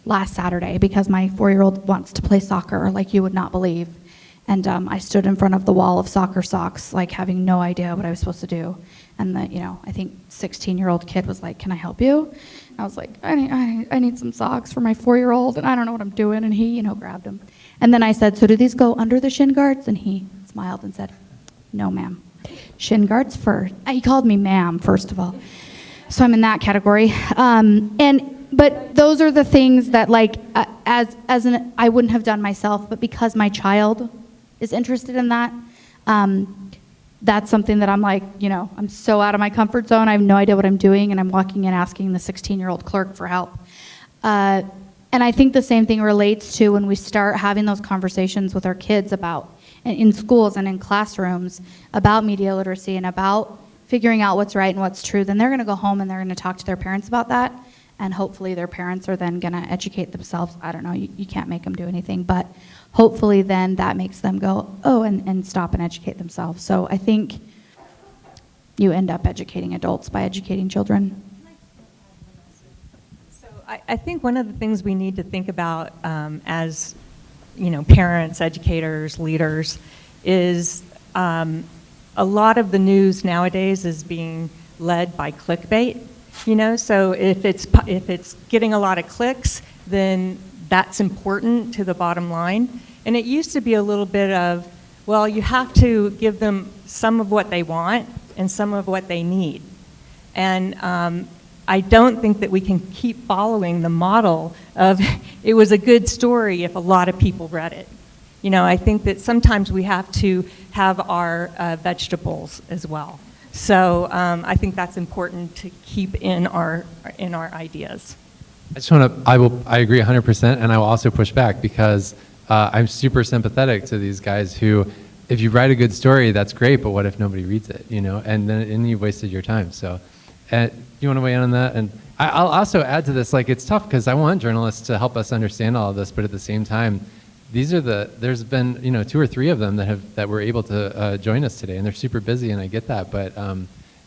last Saturday because my 4-year-old wants to play soccer like you would not believe. And I stood in front of the wall of soccer socks, like having no idea what I was supposed to do. And I think 16-year-old kid was like, "Can I help you?" And I was like, I need some socks for my 4-year-old, and I don't know what I'm doing. And he, grabbed them. And then I said, "So do these go under the shin guards?" And he smiled and said, "No, ma'am. Shin guards first." He called me ma'am, first of all. So I'm in that category. But those are the things that, I wouldn't have done myself, but because my child is interested in that, that's something that I'm like, I'm so out of my comfort zone. I have no idea what I'm doing, and I'm walking in asking the 16-year-old clerk for help. And I think the same thing relates to when we start having those conversations with our kids about, in schools and in classrooms, about media literacy and about figuring out what's right and what's true. Then they're going to go home and they're going to talk to their parents about that, and hopefully their parents are then going to educate themselves. I don't know, you can't make them do anything, but hopefully then that makes them go, oh, and stop and educate themselves. So I think you end up educating adults by educating children. So I think one of the things we need to think about as parents, educators, leaders, is a lot of the news nowadays is being led by clickbait. So if it's getting a lot of clicks, then that's important to the bottom line. And it used to be a little bit of, well, you have to give them some of what they want and some of what they need. And I don't think that we can keep following the model of it was a good story if a lot of people read it. I think that sometimes we have to have our vegetables as well. So I think that's important to keep in our ideas. I just want to, I agree 100%, and I will also push back because I'm super sympathetic to these guys who, if you write a good story, that's great, but what if nobody reads it, you know, and you've wasted your time. So, you want to weigh in on that? And I'll also add to this, like, it's tough because I want journalists to help us understand all of this, but at the same time, there's been, you know, 2 or 3 of them that were able to join us today, and they're super busy, and I get that, but,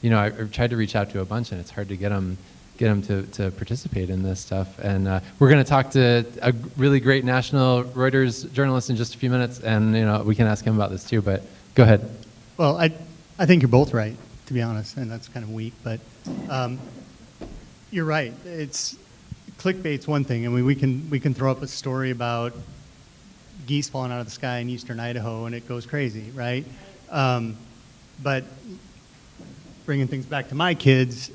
you know, I've tried to reach out to a bunch, and it's hard to get them to participate in this stuff. And we're going to talk to a really great national Reuters journalist in just a few minutes, and you know we can ask him about this too. But go ahead. Well, I think you're both right, to be honest, and that's kind of weak, but you're right. It's clickbait's one thing. I mean, we can throw up a story about geese falling out of the sky in eastern Idaho, and it goes crazy, right? But bringing things back to my kids,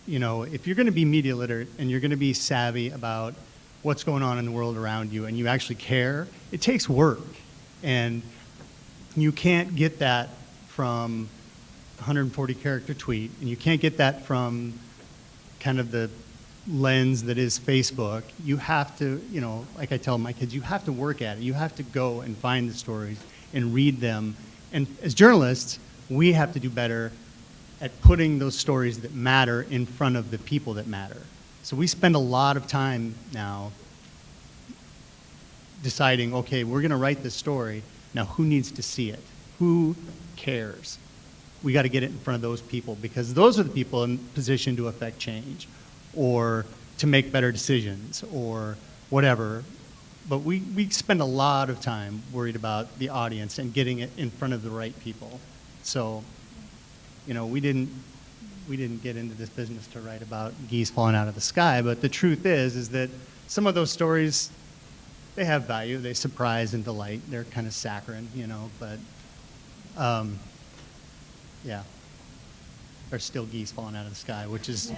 you know, if you're going to be media literate and you're going to be savvy about what's going on in the world around you and you actually care, it takes work. And you can't get that from a 140-character tweet, and you can't get that from kind of the lens that is Facebook. You have to, you know, like I tell my kids, you have to work at it. You have to go and find the stories and read them. And as journalists, we have to do better at putting those stories that matter in front of the people that matter. So we spend a lot of time now deciding, okay, we're going to write this story. Now, who needs to see it? Who cares? We got to get it in front of those people, because those are the people in position to affect change or to make better decisions or whatever. But we spend a lot of time worried about the audience and getting it in front of the right people. So, you know, we didn't get into this business to write about geese falling out of the sky, but the truth is that some of those stories, they have value. They surprise and delight. They're kind of saccharine, you know, but yeah, there's still geese falling out of the sky, which is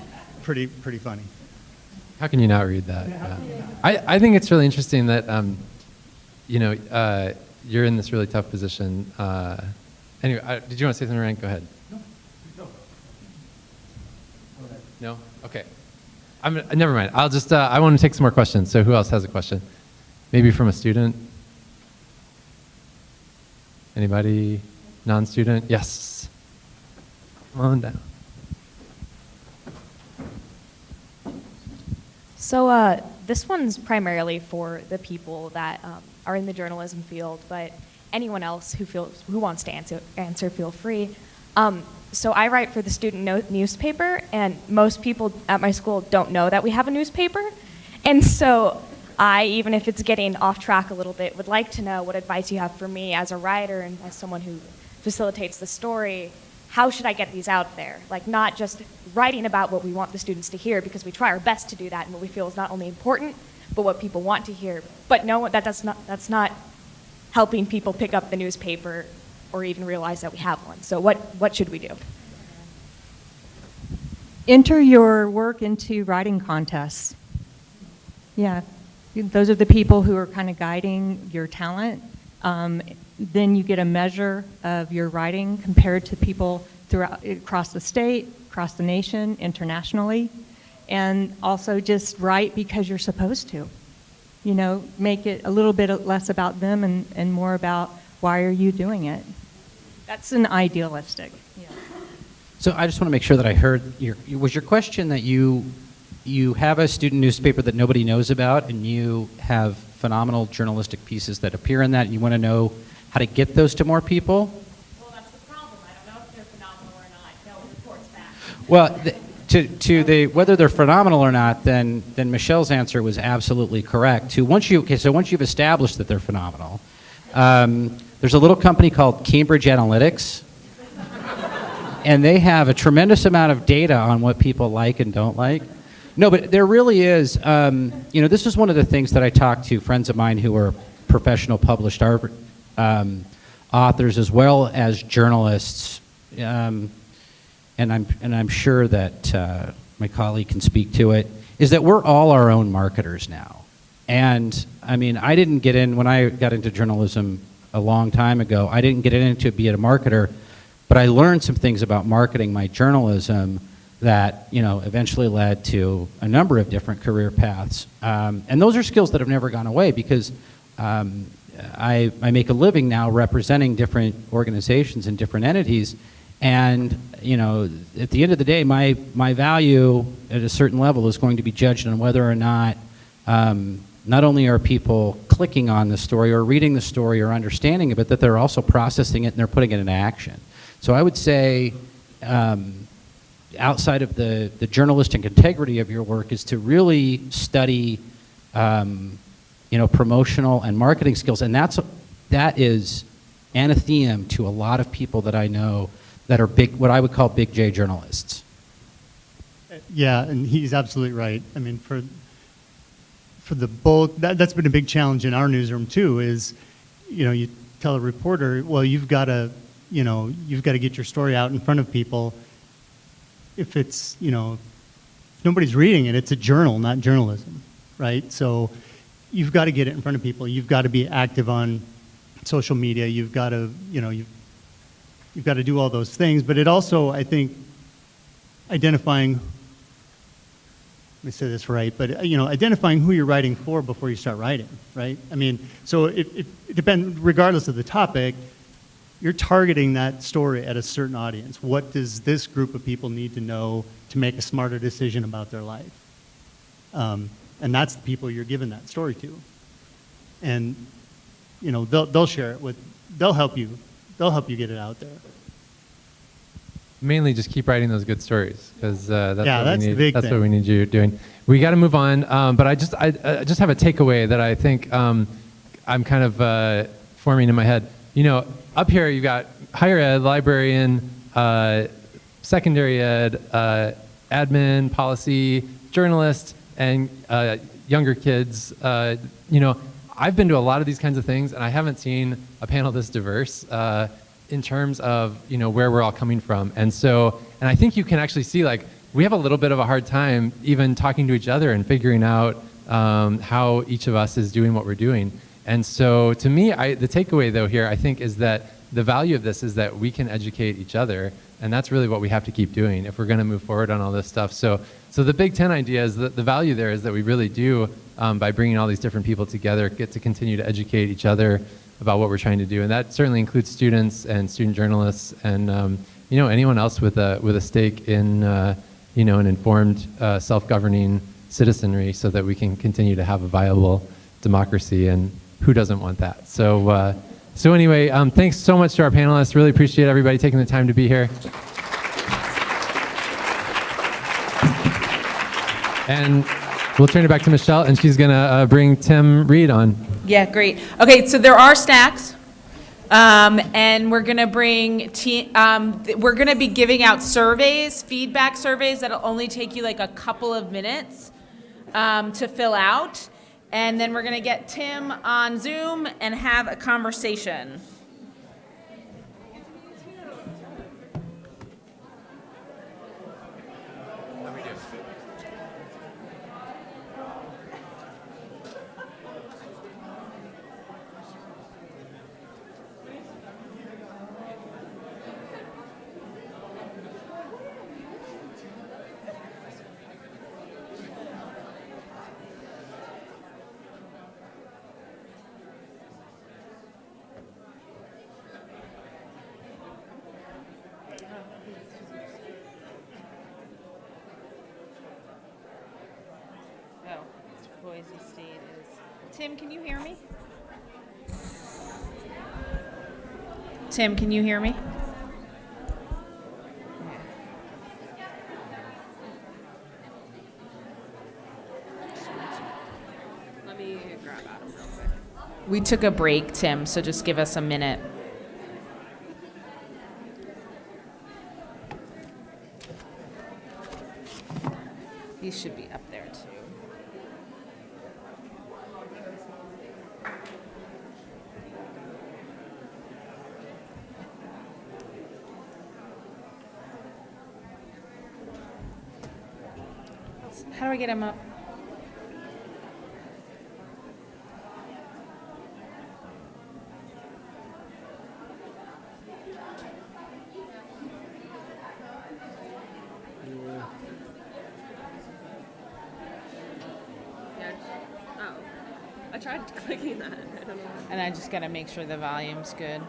pretty funny. How can you not read that? Yeah. I think it's really interesting that, you know, you're in this really tough position. Anyway, did you want to say something, Ryan? Go ahead. No? Okay. Never mind. I'll just, I want to take some more questions. So who else has a question? Maybe from a student? Anybody? Non-student? Yes. Come on down. So this one's primarily for the people that are in the journalism field, but anyone else who wants to answer, feel free. So I write for the student newspaper, and most people at my school don't know that we have a newspaper. And so I, even if it's getting off track a little bit, would like to know what advice you have for me as a writer and as someone who facilitates the story. How should I get these out there? Like, not just writing about what we want the students to hear, because we try our best to do that, and what we feel is not only important, but what people want to hear. But no, that's not helping people pick up the newspaper or even realize that we have one. So what should we do? Enter your work into writing contests. Yeah, those are the people who are kind of guiding your talent. Then you get a measure of your writing compared to people across the state, across the nation, internationally. And also just write because you're supposed to. You know, make it a little bit less about them and more about why are you doing it. That's an idealistic. Yeah. So I just want to make sure that I heard was your question that you have a student newspaper that nobody knows about, and you have phenomenal journalistic pieces that appear in that, and you want to know how to get those to more people? Well, that's the problem. I don't know if they're phenomenal or not. No reports back. Well, whether they're phenomenal or not, then Michelle's answer was absolutely correct. So once you've established that they're phenomenal, there's a little company called Cambridge Analytics, and they have a tremendous amount of data on what people like and don't like. No, but there really is. You know, this is one of the things that I talk to friends of mine who are professional published authors as well as journalists, and I'm sure that my colleague can speak to it. Is that we're all our own marketers now, and I mean, I didn't get in when I got into journalism a long time ago. I didn't get into be a marketer, but I learned some things about marketing my journalism that, you know, eventually led to a number of different career paths. And those are skills that have never gone away because I make a living now representing different organizations and different entities. And, you know, at the end of the day, my value at a certain level is going to be judged on whether or not not only are people clicking on the story or reading the story or understanding it, but that they're also processing it and they're putting it into action. So I would say outside of the journalistic integrity of your work is to really study you know, promotional and marketing skills. And that is anathema to a lot of people that I know that are big, what I would call big J journalists. Yeah, and he's absolutely right. I mean, for the bulk, that's been a big challenge in our newsroom too, is, you know, you tell a reporter, well, you've got to get your story out in front of people. If it's, you know, if nobody's reading it, it's a journal, not journalism, right? So you've got to get it in front of people. You've got to be active on social media. You've got to, you know, you've got to do all those things. But it also, I think, identifying, let me say this right, but, you know, identifying who you're writing for before you start writing, right? I mean, so it depends, regardless of the topic, you're targeting that story at a certain audience. What does this group of people need to know to make a smarter decision about their life? And that's the people you're giving that story to. And, you know, they'll share it with, they'll help you get it out there. Mainly just keep writing those good stories because that's the big that's thing. what we need you doing. We got to move on, but I just have a takeaway that I think I'm kind of forming in my head. You know, up here you've got higher ed, librarian, secondary ed, admin, policy, journalist, and younger kids. You know, I've been to a lot of these kinds of things, and I haven't seen a panel this diverse in terms of, you know, where we're all coming from. And so, and I think you can actually see, like, we have a little bit of a hard time even talking to each other and figuring out how each of us is doing what we're doing. And so, to me, the takeaway, though, here, I think, is that the value of this is that we can educate each other, and that's really what we have to keep doing if we're going to move forward on all this stuff. So the Big Ten idea is that the value there is that we really do, by bringing all these different people together, get to continue to educate each other about what we're trying to do, and that certainly includes students and student journalists and you know, anyone else with a stake in you know, an informed, self-governing citizenry, so that we can continue to have a viable democracy. And who doesn't want that? So so anyway, thanks so much to our panelists. Really appreciate everybody taking the time to be here. And we'll turn it back to Michelle, and she's gonna bring Tim Reed on. Yeah, great. Okay, so there are snacks, and we're gonna bring. We're gonna be giving out surveys, feedback surveys that'll only take you like a couple of minutes to fill out, and then we're gonna get Tim on Zoom and have a conversation. Oh, Boise State is. Tim, can you hear me? Tim, can you hear me? Let me grab Adam real quick. We took a break, Tim, so just give us a minute. These should be up there too. How do I get them up? tried clicking that. I don't know. And I just gotta make sure the volume's good.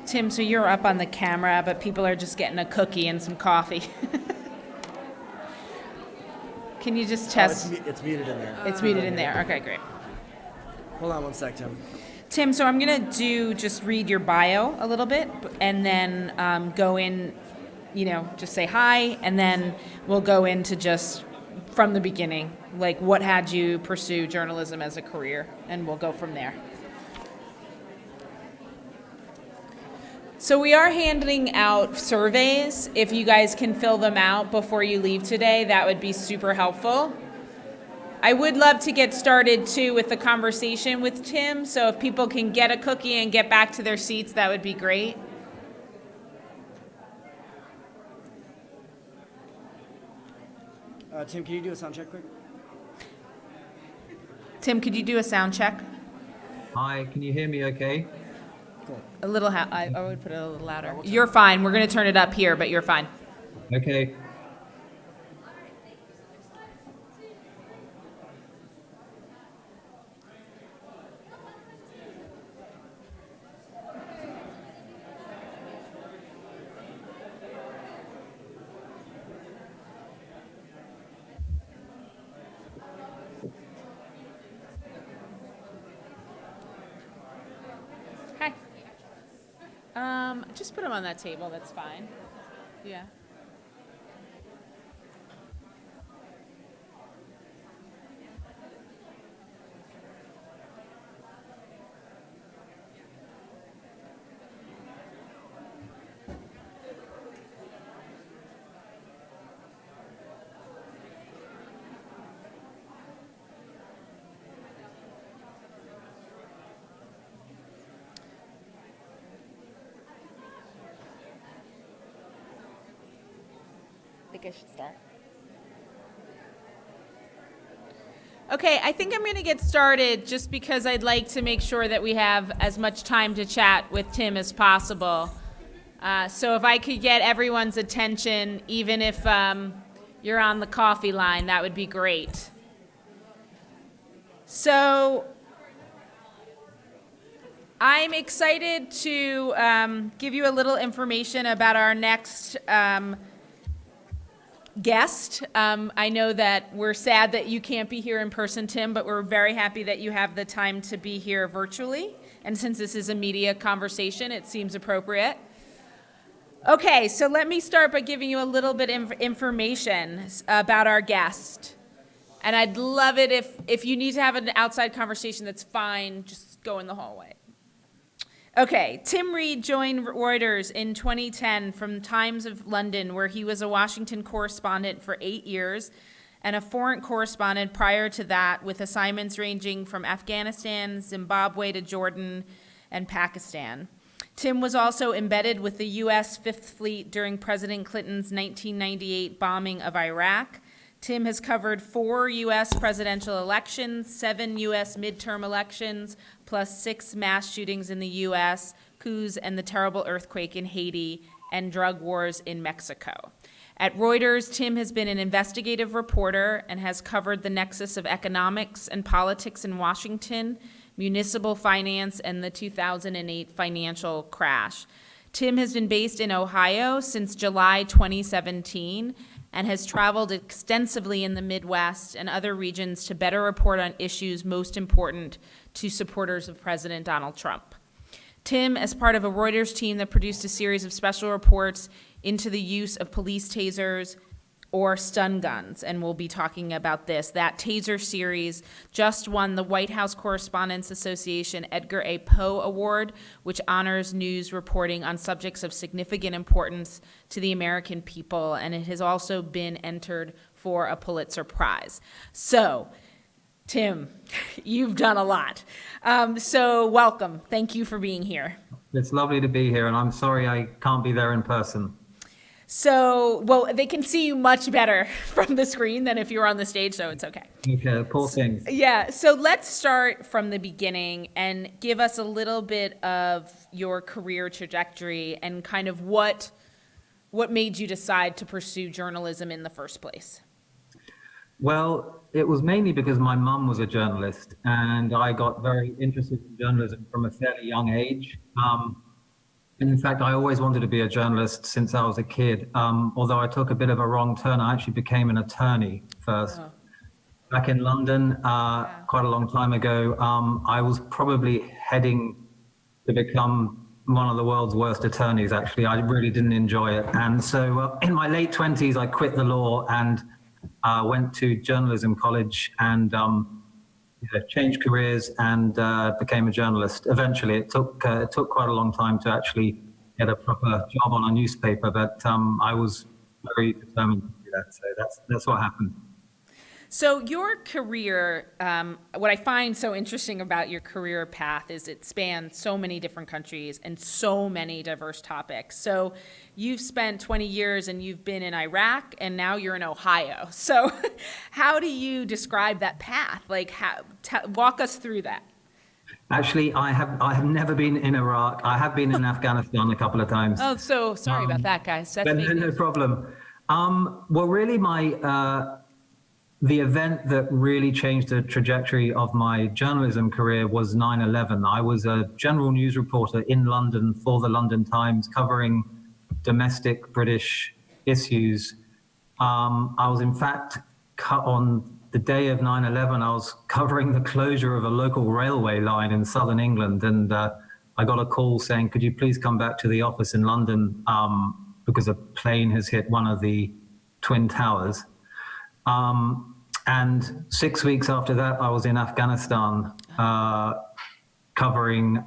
Tim, so you're up on the camera, but people are just getting a cookie and some coffee. Can you just test? It's muted in there. It's muted in there. Okay, great. Hold on one sec, Tim. Tim, so I'm going to just read your bio a little bit and then go in, just say hi, and then we'll go into just from the beginning, like what had you pursue journalism as a career, and we'll go from there. So we are handing out surveys. If you guys can fill them out before you leave today, that would be super helpful. I would love to get started, too, with the conversation with Tim, so if people can get a cookie and get back to their seats, that would be great. Tim, can you do a sound check quick? Tim, could you do a sound check? Hi, can you hear me okay? A little, I would put it a little louder. You're fine. We're going to turn it up here, but you're fine. Okay. Just put them on that table, that's fine. Yeah. I should start. Okay, I think I'm going to get started just because I'd like to make sure that we have as much time to chat with Tim as possible. So if I could get everyone's attention, even if you're on the coffee line, that would be great. So I'm excited to give you a little information about our next guest. I know that we're sad that you can't be here in person, Tim, but we're very happy that you have the time to be here virtually. And since this is a media conversation, it seems appropriate. Okay, so let me start by giving you a little bit of information about our guest. And I'd love it if you need to have an outside conversation, that's fine, just go in the hallway. Okay, Tim Reid joined Reuters in 2010 from Times of London, where he was a Washington correspondent for 8 years and a foreign correspondent prior to that, with assignments ranging from Afghanistan, Zimbabwe to Jordan and Pakistan. Tim was also embedded with the U.S. Fifth Fleet during President Clinton's 1998 bombing of Iraq. Tim has covered 4 U.S. presidential elections, 7 U.S. midterm elections, plus 6 mass shootings in the U.S., coups, and the terrible earthquake in Haiti, and drug wars in Mexico. At Reuters, Tim has been an investigative reporter and has covered the nexus of economics and politics in Washington, municipal finance, and the 2008 financial crash. Tim has been based in Ohio since July 2017 and has traveled extensively in the Midwest and other regions to better report on issues most important to supporters of President Donald Trump. Tim, as part of a Reuters team that produced a series of special reports into the use of police tasers or stun guns, and we'll be talking about this. That taser series just won the White House Correspondents Association Edgar A. Poe Award, which honors news reporting on subjects of significant importance to the American people, and it has also been entered for a Pulitzer Prize. So, Tim, you've done a lot. So welcome. Thank you for being here. It's lovely to be here, and I'm sorry I can't be there in person. So, well, they can see you much better from the screen than if you were on the stage, so it's okay. Okay, poor things. Yeah, so let's start from the beginning and give us a little bit of your career trajectory and kind of what what made you decide to pursue journalism in the first place? Well, it was mainly because my mum was a journalist, and I got very interested in journalism from a fairly young age. And in fact, I always wanted to be a journalist since I was a kid. Although I took a bit of a wrong turn, I actually became an attorney first. Oh. Back in London, quite a long time ago, I was probably heading to become one of the world's worst attorneys, actually. I really didn't enjoy it. And so in my late 20s, I quit the law and went to journalism college and changed careers and became a journalist. Eventually, it took quite a long time to actually get a proper job on a newspaper, but I was very determined to do that. So that's what happened. So your career, what I find so interesting about your career path is it spans so many different countries and so many diverse topics. So you've spent 20 years and you've been in Iraq and now you're in Ohio. So how do you describe that path? Like, walk us through that. Actually, I have never been in Iraq. I have been in Afghanistan a couple of times. Oh, so sorry about that, guys. That's But no problem. Well, really, the event that really changed the trajectory of my journalism career was 9/11. I was a general news reporter in London for the London Times covering domestic British issues. I was in fact on the day of 9/11, I was covering the closure of a local railway line in southern England. And I got a call saying, could you please come back to the office in London because a plane has hit one of the Twin Towers. And 6 weeks after that, I was in Afghanistan covering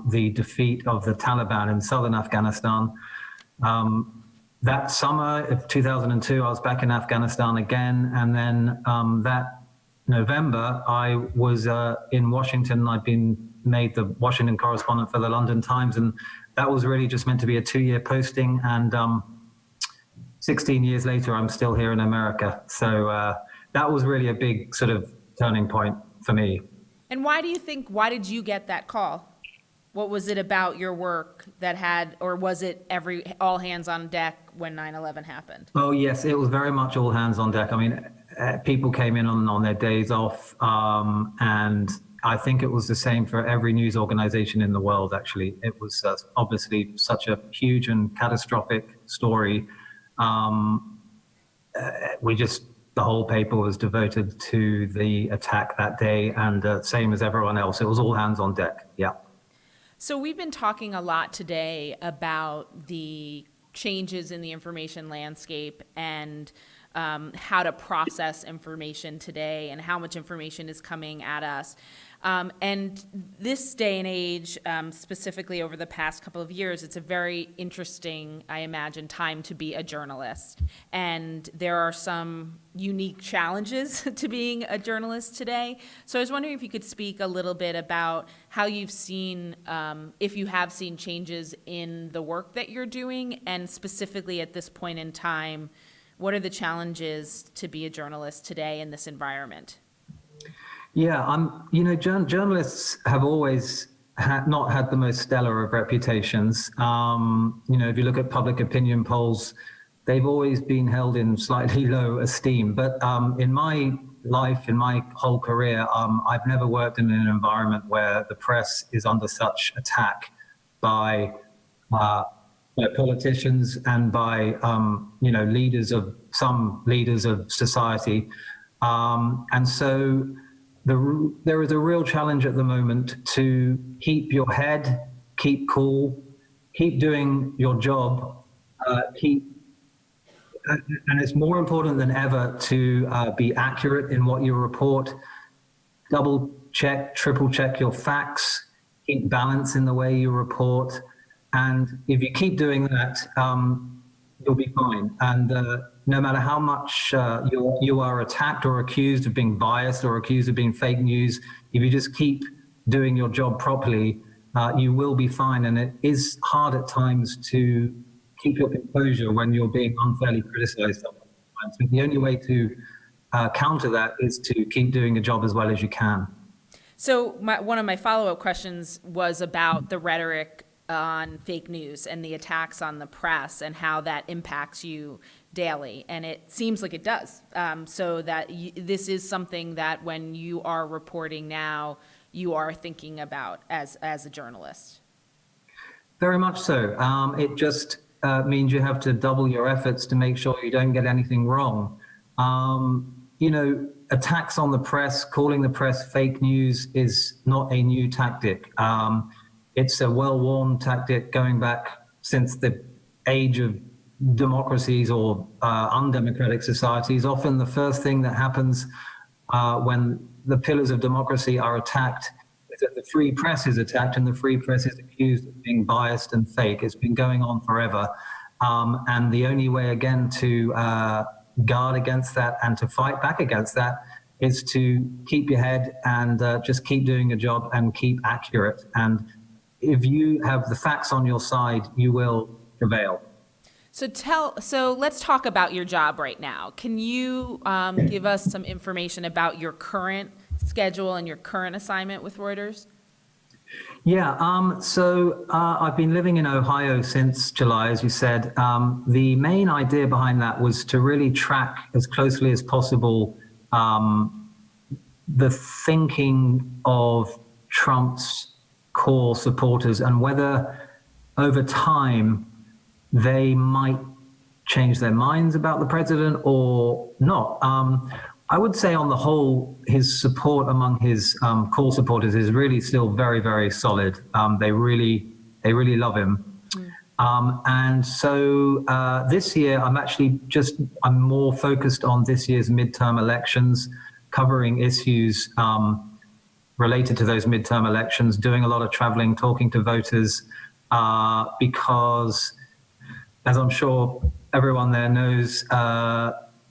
the defeat of the Taliban in southern Afghanistan. That summer of 2002, I was back in Afghanistan again. And then that November, I was in Washington. I'd been made the Washington correspondent for the London Times. And that was really just meant to be a 2-year posting. And 16 years later, I'm still here in America. So that was really a big sort of turning point for me. And why did you get that call? What was it about your work that had, or was it all hands on deck when 9/11 happened? Oh, yes, it was very much all hands on deck. I mean, people came in on their days off, and I think it was the same for every news organization in the world, actually. It was obviously such a huge and catastrophic story. The whole paper was devoted to the attack that day, and same as everyone else. It was all hands on deck, yeah. So we've been talking a lot today about the changes in the information landscape and how to process information today and how much information is coming at us. And this day and age, specifically over the past couple of years, it's a very interesting, I imagine, time to be a journalist. And there are some unique challenges to being a journalist today. So I was wondering if you could speak a little bit about how you've seen, if you have seen changes in the work that you're doing, and specifically at this point in time, what are the challenges to be a journalist today in this environment? Yeah, journalists have always not had the most stellar of reputations. If you look at public opinion polls, they've always been held in slightly low esteem. But in my life, in my whole career, I've never worked in an environment where the press is under such attack by politicians and by some leaders of society, and so there is a real challenge at the moment to keep your head, keep cool, keep doing your job, and it's more important than ever to be accurate in what you report, double check, triple check your facts, keep balance in the way you report. And if you keep doing that, you'll be fine. And no matter how much you are attacked or accused of being biased or accused of being fake news, if you just keep doing your job properly, you will be fine. And it is hard at times to keep your composure when you're being unfairly criticized. So the only way to counter that is to keep doing your job as well as you can. So one of my follow-up questions was about the rhetoric on fake news and the attacks on the press and how that impacts you daily, and it seems like it does. So that this is something that when you are reporting now, you are thinking about as a journalist. Very much so. It just means you have to double your efforts to make sure you don't get anything wrong. Attacks on the press, calling the press fake news is not a new tactic. It's a well-worn tactic going back since the age of democracies or undemocratic societies. Often the first thing that happens when the pillars of democracy are attacked is that the free press is attacked, and the free press is accused of being biased and fake. It's been going on forever. And the only way, again, to guard against that and to fight back against that is to keep your head and just keep doing your job and keep accurate. And if you have the facts on your side, you will prevail. So let's talk about your job right now. Can you give us some information about your current schedule and your current assignment with Reuters? Yeah, so I've been living in Ohio since July, as you said. The main idea behind that was to really track as closely as possible the thinking of Trump's core supporters and whether over time they might change their minds about the president or not. I would say on the whole, his support among his core supporters is really still very, very solid. They really love him. And so this year, I'm more focused on this year's midterm elections, covering issues related to those midterm elections, doing a lot of traveling, talking to voters, because as I'm sure everyone there knows,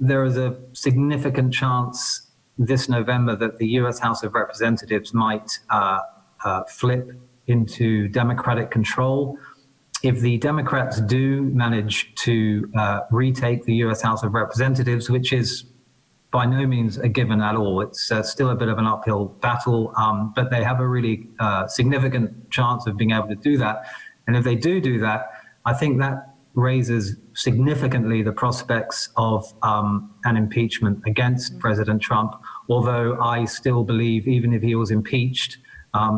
there is a significant chance this November that the U.S. House of Representatives might flip into Democratic control. If the Democrats do manage to retake the U.S. House of Representatives, which is by no means a given at all, it's still a bit of an uphill battle, but they have a really significant chance of being able to do that. And if they do that, I think that raises significantly the prospects of an impeachment against President Trump, although I still believe even if he was impeached,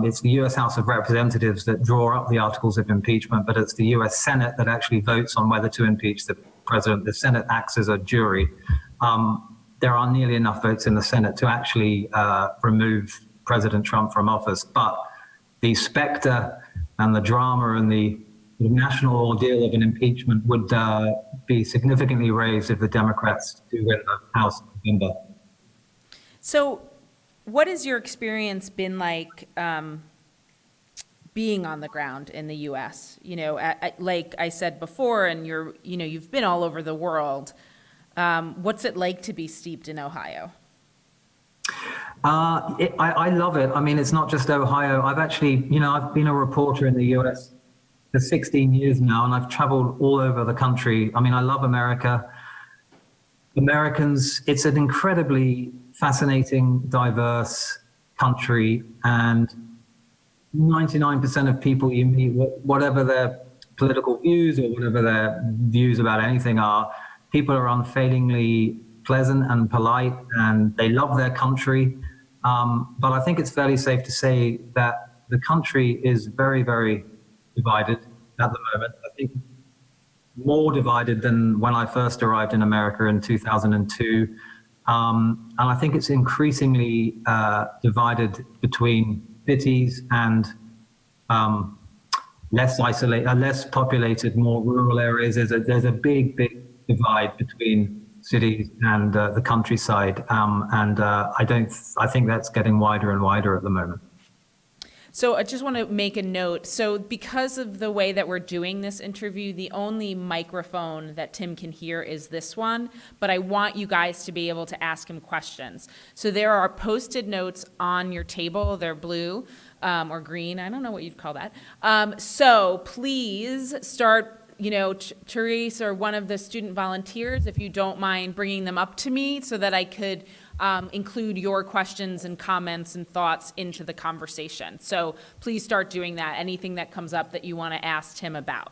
it's the U.S. House of Representatives that draw up the articles of impeachment, but it's the U.S. Senate that actually votes on whether to impeach the president. The Senate acts as a jury. There are nearly enough votes in the Senate to actually remove President Trump from office, but the specter and the drama and the national ordeal of an impeachment would be significantly raised if the Democrats do win the House in November. So what has your experience been like being on the ground in the U.S.? Like I said before, and you've been all over the world. What's it like to be steeped in Ohio? I love it. I mean, it's not just Ohio. I've been a reporter in the U.S. for 16 years now, and I've traveled all over the country. I mean, I love America. Americans, it's an incredibly fascinating, diverse country, and 99% of people you meet, whatever their political views or whatever their views about anything are, people are unfailingly pleasant and polite, and they love their country. But I think it's fairly safe to say that the country is very, very divided at the moment. I think more divided than when I first arrived in America in 2002. And I think it's increasingly divided between cities and less populated, more rural areas. There's a big divide between cities and the countryside, and I think that's getting wider and wider at the moment. So I just want to make a note. So because of the way that we're doing this interview, the only microphone that Tim can hear is this one, but I want you guys to be able to ask him questions. So there are Post-it notes on your table. They're blue or green. I don't know what you'd call that. So please start, Therese or one of the student volunteers, if you don't mind bringing them up to me so that I could include your questions and comments and thoughts into the conversation. So please start doing that, anything that comes up that you want to ask Tim about.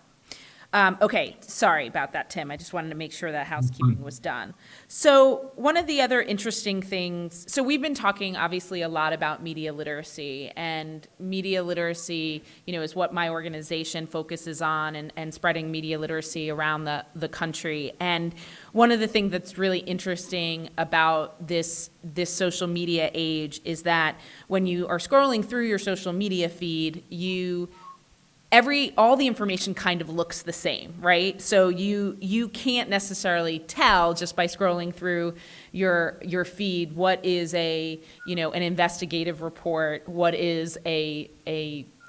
Okay, sorry about that, Tim. I just wanted to make sure that housekeeping was done. So one of the other interesting things, so we've been talking obviously a lot about media literacy, and media literacy, is what my organization focuses on, and spreading media literacy around the country. And one of the things that's really interesting about this social media age is that when you are scrolling through your social media feed, all the information kind of looks the same, right? So you can't necessarily tell just by scrolling through your feed what is an investigative report, what is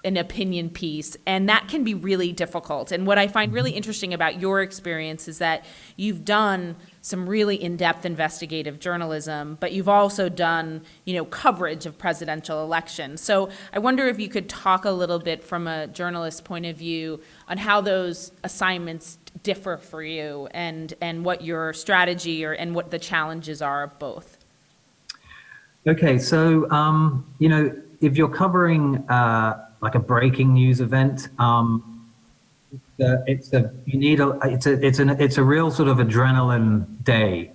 an opinion piece, and that can be really difficult. And what I find really interesting about your experience is that you've done some really in-depth investigative journalism, but you've also done, coverage of presidential elections. So I wonder if you could talk a little bit from a journalist's point of view on how those assignments differ for you, and what your strategy and what the challenges are of both. Okay, so if you're covering like a breaking news event, it's a real sort of adrenaline day.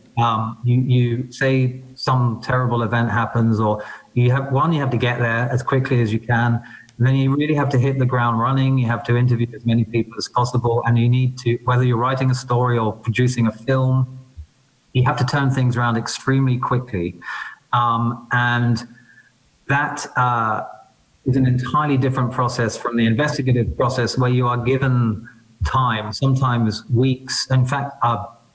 You say some terrible event happens, or you have to get there as quickly as you can, and then you really have to hit the ground running. You have to interview as many people as possible, and you need to, whether you're writing a story or producing a film, you have to turn things around extremely quickly, and that is an entirely different process from the investigative process, where you are given time, sometimes weeks. In fact,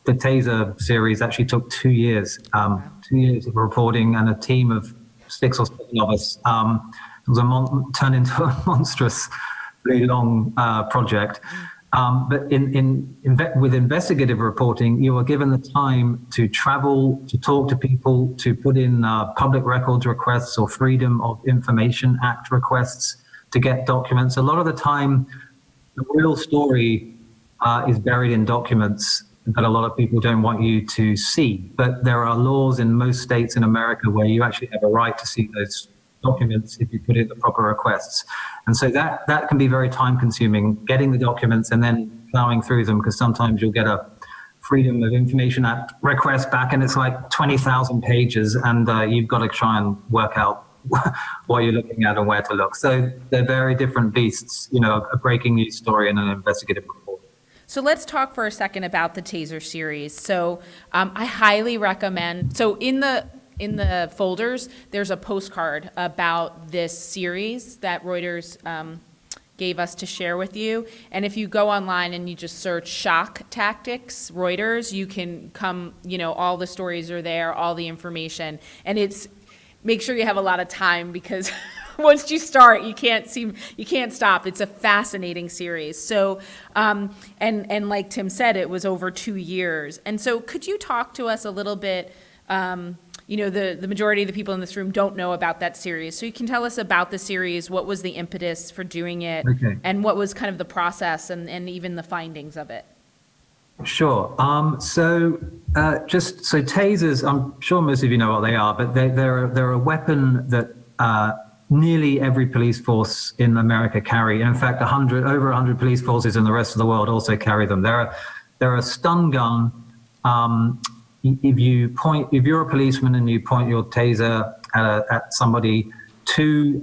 the Taser series actually took 2 years, 2 years of reporting, and a team of 6 or 7 of us. It was turned into a monstrously long project. But with investigative reporting, you are given the time to travel, to talk to people, to put in public records requests or Freedom of Information Act requests to get documents. A lot of the time, the real story is buried in documents that a lot of people don't want you to see. But there are laws in most states in America where you actually have a right to see those documents if you put in the proper requests. And so that can be very time consuming, getting the documents and then plowing through them, because sometimes you'll get a Freedom of Information Act request back and it's like 20,000 pages, and you've got to try and work out what you're looking at and where to look. So they're very different beasts, a breaking news story and an investigative report. So let's talk for a second about the Taser series. So I highly recommend, so in the folders, there's a postcard about this series that Reuters gave us to share with you. And if you go online and you just search shock tactics, Reuters, you can come, all the stories are there, all the information. And make sure you have a lot of time, because once you start, you can't stop. It's a fascinating series. So, and like Tim said, it was over 2 years. And so could you talk to us a little bit, the majority of the people in this room don't know about that series. So you can tell us about the series, what was the impetus for doing it, okay, and what was kind of the process and even the findings of it? Sure. So tasers, I'm sure most of you know what they are, but they're a weapon that nearly every police force in America carry. In fact, over 100 police forces in the rest of the world also carry them. They're a stun gun. If you're a policeman and you point your taser at somebody, 2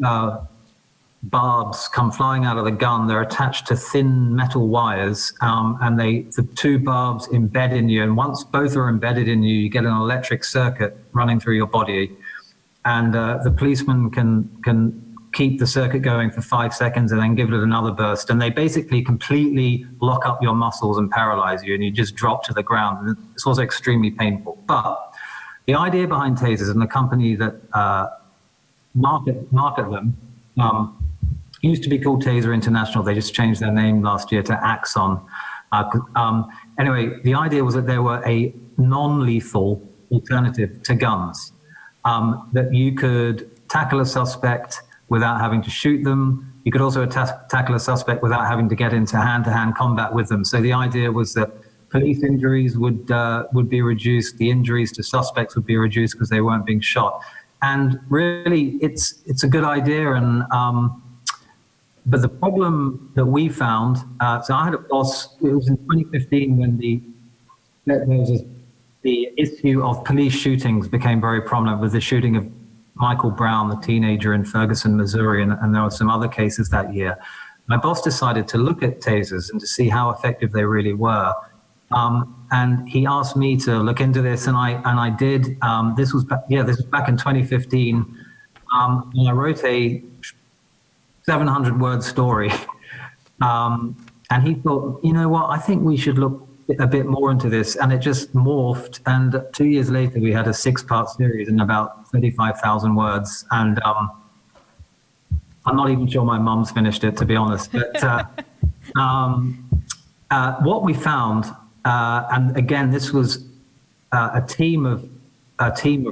barbs come flying out of the gun. They're attached to thin metal wires, and the 2 barbs embed in you. And once both are embedded in you, you get an electric circuit running through your body. And the policeman can keep the circuit going for 5 seconds and then give it another burst. And they basically completely lock up your muscles and paralyze you, and you just drop to the ground. And it's also extremely painful. But the idea behind tasers, and the company that market them, used to be called Taser International. They just changed their name last year to Axon. Anyway, the idea was that there were a non-lethal alternative to guns, that you could tackle a suspect without having to shoot them. You could also tackle a suspect without having to get into hand-to-hand combat with them. So the idea was that police injuries would be reduced. The injuries to suspects would be reduced because they weren't being shot. And really, it's a good idea. And but the problem that we found, so I had a boss. It was in 2015 when the issue of police shootings became very prominent with the shooting of Michael Brown, the teenager in Ferguson, Missouri, and there were some other cases that year. My boss decided to look at tasers and to see how effective they really were. And he asked me to look into this, and I did. This was back in 2015. And I wrote a 700-word story. And he thought, you know what, I think we should look a bit more into this. And it just morphed. And 2 years later, we had a 6-part series in about 35,000 words. And I'm not even sure my mum's finished it, to be honest. But what we found, and again, this was a team of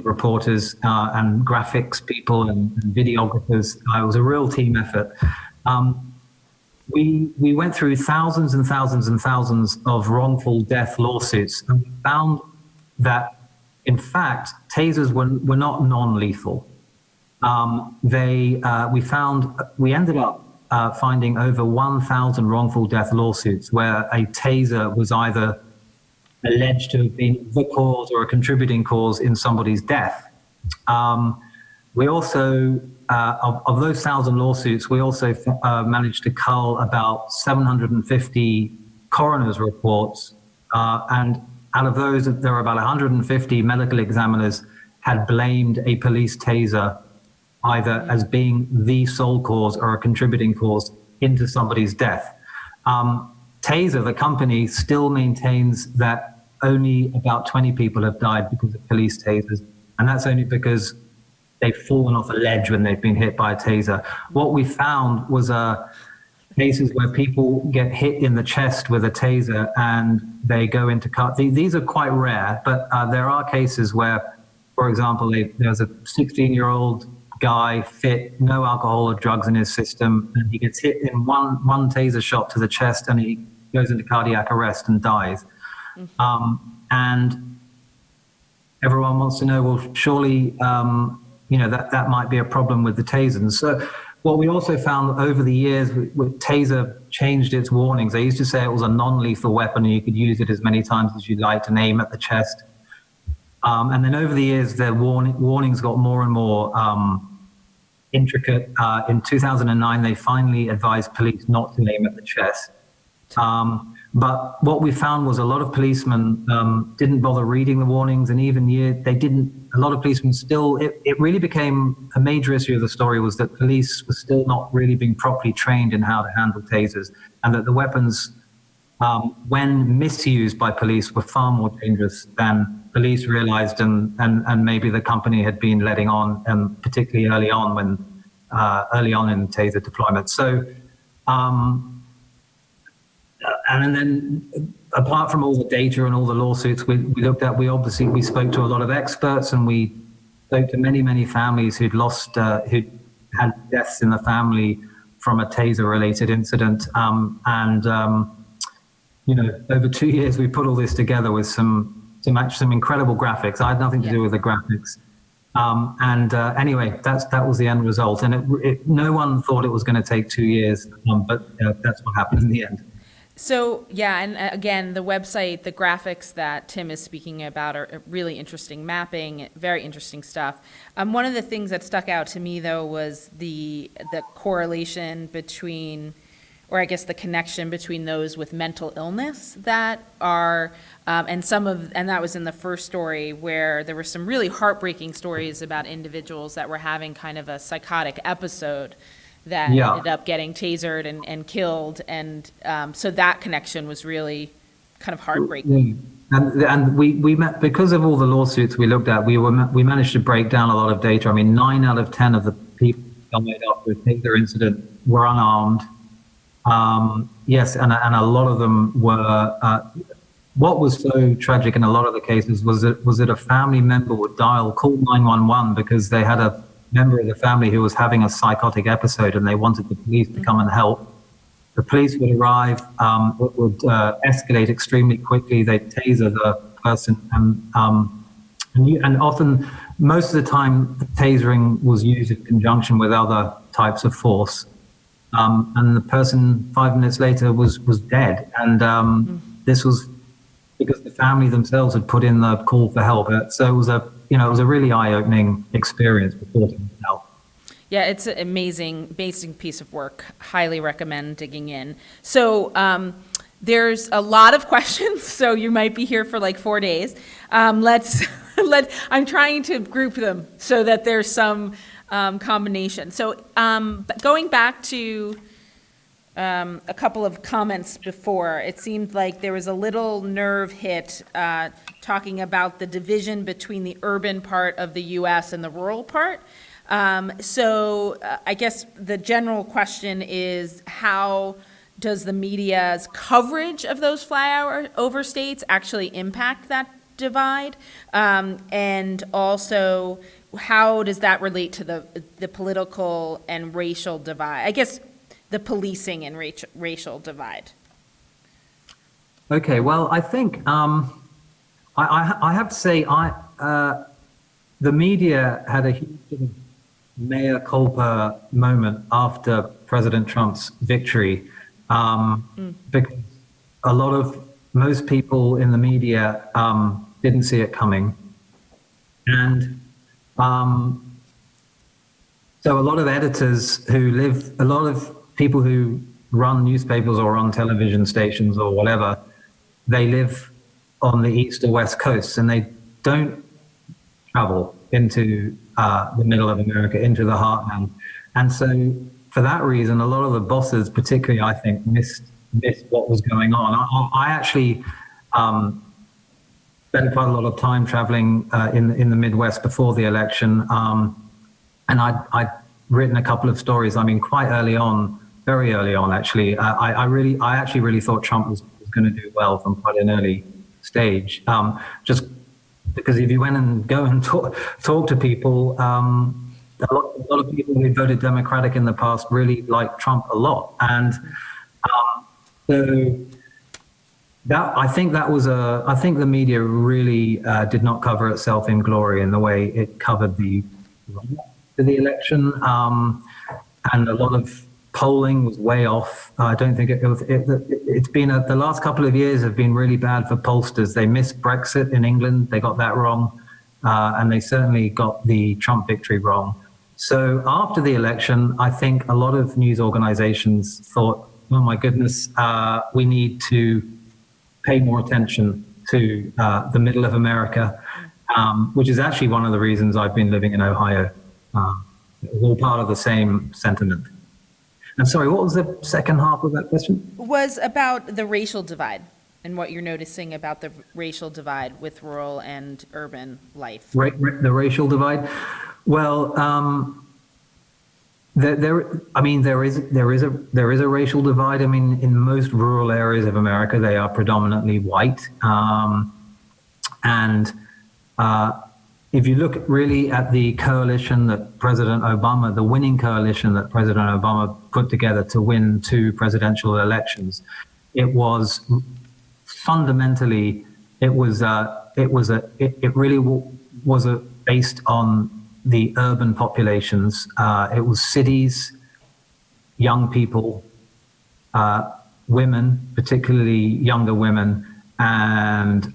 reporters and graphics people and videographers. It was a real team effort. We went through thousands and thousands and thousands of wrongful death lawsuits, and we found that, in fact, tasers were not non-lethal. We ended up finding over 1,000 wrongful death lawsuits where a taser was either alleged to have been the cause or a contributing cause in somebody's death. We also, of those 1,000 lawsuits, we also managed to cull about 750 coroner's reports. And out of those, there were about 150 medical examiners had blamed a police taser either as being the sole cause or a contributing cause into somebody's death. Taser, the company, still maintains that only about 20 people have died because of police tasers, and that's only because they've fallen off a ledge when they've been hit by a taser. What we found was cases where people get hit in the chest with a taser and they go into cut. These are quite rare, but there are cases where, for example, there's a 16-year-old guy, fit, no alcohol or drugs in his system, and he gets hit in one taser shot to the chest and he goes into cardiac arrest and dies. And everyone wants to know, well, surely, that might be a problem with the taser. And so what we also found over the years, with taser changed its warnings. They used to say it was a non-lethal weapon and you could use it as many times as you liked and aim at the chest. And then over the years, their warnings got more and more intricate. In 2009, they finally advised police not to aim at the chest. But what we found was a lot of policemen didn't bother reading the warnings, and even a lot of policemen still, it really became a major issue of the story was that police were still not really being properly trained in how to handle tasers, and that the weapons, when misused by police, were far more dangerous than police realized, and maybe the company had been letting on, particularly early on in taser deployment. So, and then apart from all the data and all the lawsuits we looked at, we spoke to a lot of experts, and we spoke to many families who'd who'd had deaths in the family from a taser-related incident. Over 2 years, we put all this together with some incredible graphics. I had nothing to do with the graphics. Anyway, that was the end result. And no one thought it was going to take 2 years, but that's what happened in the end. So, yeah, and again, the website, the graphics that Tim is speaking about are really interesting mapping, very interesting stuff. One of the things that stuck out to me, though, was the correlation between, or I guess the connection between those with mental illness that are, and that was in the first story where there were some really heartbreaking stories about individuals that were having kind of a psychotic episode that ended up getting tasered and killed, and so that connection was really kind of heartbreaking. And we met, because of all the lawsuits we looked at, we managed to break down a lot of data. I mean, 9 out of 10 of the people who died after a taser incident were unarmed. Yes, and a lot of them were. What was so tragic in a lot of the cases was that a family member would call 911 because they had a member of the family who was having a psychotic episode and they wanted the police to come and help. the police would arrive, it would escalate extremely quickly. They'd taser the person, and often, most of the time, the tasering was used in conjunction with other types of force. And the person 5 minutes later was dead. And this was because the family themselves had put in the call for help. So it was a really eye-opening experience reporting help. Yeah, it's an amazing piece of work. Highly recommend digging in. So there's a lot of questions, so you might be here for like 4 days. I'm trying to group them so that there's some combination. So going back to a couple of comments before, it seemed like there was a little nerve hit talking about the division between the urban part of the U.S. and the rural part. So I guess the general question is, how does the media's coverage of those flyover states actually impact that divide? And also, how does that relate to the political and racial divide? I guess the policing and racial divide. Okay, well, I think I have to say the media had a huge sort of mea culpa moment after President Trump's victory, because most people in the media didn't see it coming, and so a lot of editors a lot of people who run newspapers or run television stations or whatever, they live on the east or west coasts, and they don't travel into the middle of America, into the heartland. And so for that reason, a lot of the bosses, particularly, I think, missed what was going on. I actually spent quite a lot of time traveling in the Midwest before the election, and I'd written a couple of stories. I mean, quite early on, very early on, actually. I actually really thought Trump was going to do well from quite an early stage. Just because if you went and go and talk to people, a lot of people who voted Democratic in the past really liked Trump a lot, and so that I think the media really did not cover itself in glory in the way it covered the election, and a lot of polling was way off. I don't think it's been the last couple of years have been really bad for pollsters. They missed Brexit in England, they got that wrong, and they certainly got the Trump victory wrong. So after the election, I think a lot of news organizations thought, oh my goodness, we need to pay more attention to the middle of America, which is actually one of the reasons I've been living in Ohio. It was all part of the same sentiment. And sorry, what was the second half of that question? Was about the racial divide and what you're noticing about the racial divide with rural and urban life. The racial divide? Well, there is a racial divide. I mean, in most rural areas of America, they are predominantly white, and if you look really at the coalition that President Obama, the winning coalition that President Obama put together to win 2 presidential elections, it was fundamentally, it really was based on the urban populations. It was cities, young people, women, particularly younger women, and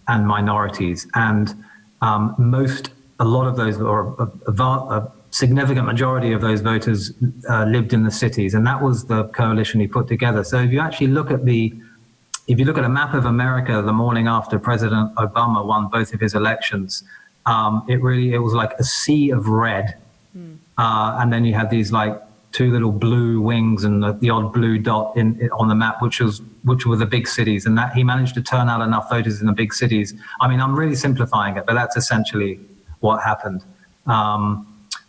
minorities. And a lot of those, or a significant majority of those voters lived in the cities, and that was the coalition he put together. So if you actually look at a map of America the morning after President Obama won both of his elections, it was like a sea of red, and then you had these like 2 little blue wings and the odd blue dot on the map, which were the big cities, and that he managed to turn out enough voters in the big cities. I mean, I'm really simplifying it, but that's essentially what happened.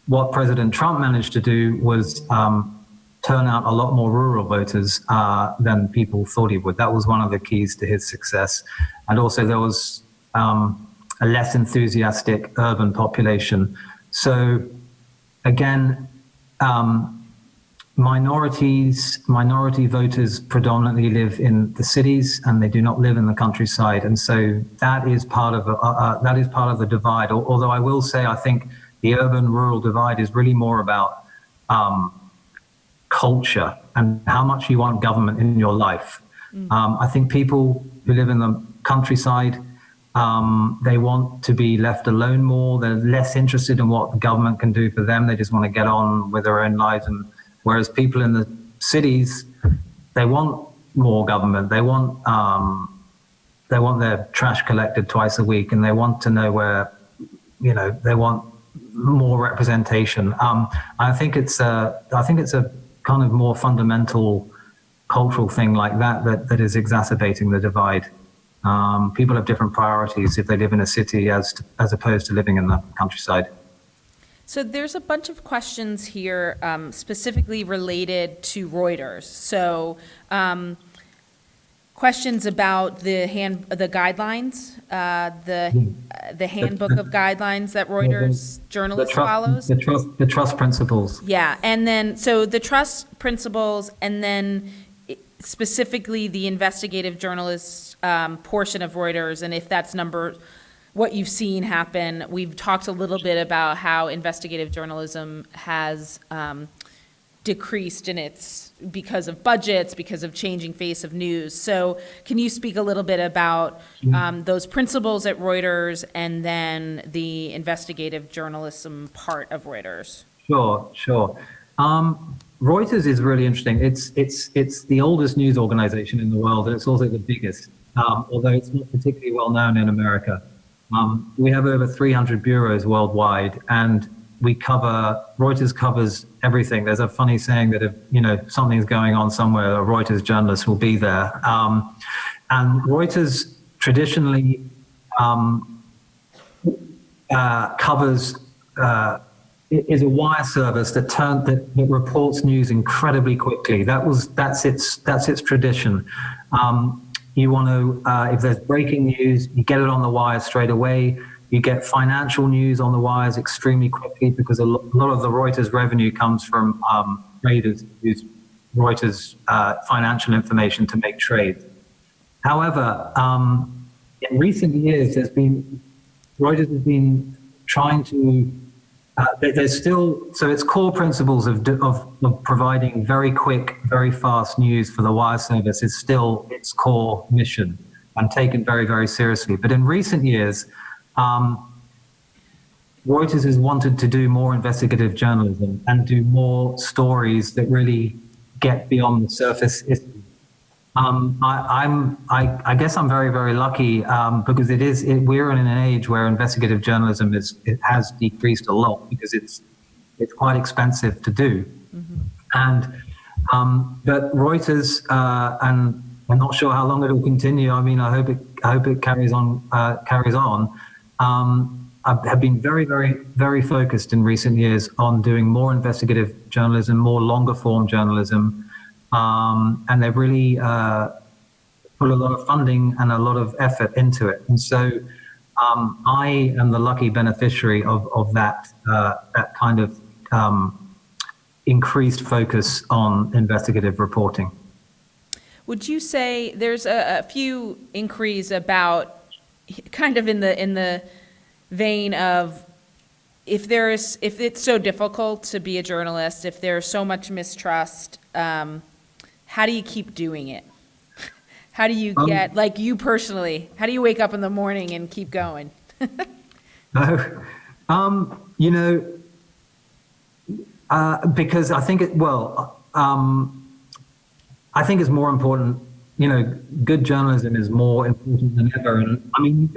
What President Trump managed to do was turn out a lot more rural voters than people thought he would. That was one of the keys to his success, and also there was a less enthusiastic urban population. So again, minority voters predominantly live in the cities, and they do not live in the countryside, and so that is part of the divide. Although I will say, I think the urban-rural divide is really more about culture and how much you want government in your life. I think people who live in the countryside, they want to be left alone more. They're less interested in what the government can do for them. They just want to get on with their own lives. And whereas people in the cities, they want more government. They want their trash collected twice a week, and they want to know where, they want more representation. I think it's a kind of more fundamental cultural thing like that is exacerbating the divide. People have different priorities if they live in a city as opposed to living in the countryside. So there's a bunch of questions here specifically related to Reuters. So questions about the guidelines, the handbook of guidelines that Reuters journalist follows. The trust principles. Yeah, and then so the trust principles, and then specifically the investigative journalist portion of Reuters, and if that's what you've seen happen. We've talked a little bit about how investigative journalism has decreased because of budgets, because of changing face of news. So can you speak a little bit about those principles at Reuters and then the investigative journalism part of Reuters? Sure. Reuters is really interesting. It's the oldest news organization in the world, and it's also the biggest, although it's not particularly well known in America. We have over 300 bureaus worldwide, and Reuters covers everything. There's a funny saying that if something's going on somewhere, a Reuters journalist will be there. And Reuters traditionally covers is a wire service that reports news incredibly quickly. That's its tradition. You want to, if there's breaking news, you get it on the wire straight away. You get financial news on the wires extremely quickly because a lot of the Reuters revenue comes from traders who use Reuters financial information to make trades. However, in recent years, Reuters has been trying to. So its core principles of providing very quick, very fast news for the wire service is still its core mission and taken very, very seriously. But in recent years, Reuters has wanted to do more investigative journalism and do more stories that really get beyond the surface issues. I guess I'm very, very lucky because we're in an age where investigative journalism has decreased a lot because it's quite expensive to do. And but Reuters, and I'm not sure how long it will continue. I mean, I hope it carries on. Have been very, very, very focused in recent years on doing more investigative journalism, more longer form journalism. And they've really put a lot of funding and a lot of effort into it. And so I am the lucky beneficiary of that kind of increased focus on investigative reporting. Would you say there's a few inquiries about kind of in the vein of if it's so difficult to be a journalist, if there's so much mistrust, how do you keep doing it? How do you get, like you personally, how do you wake up in the morning and keep going? Because I think I think it's more important, good journalism is more important than ever. And I mean,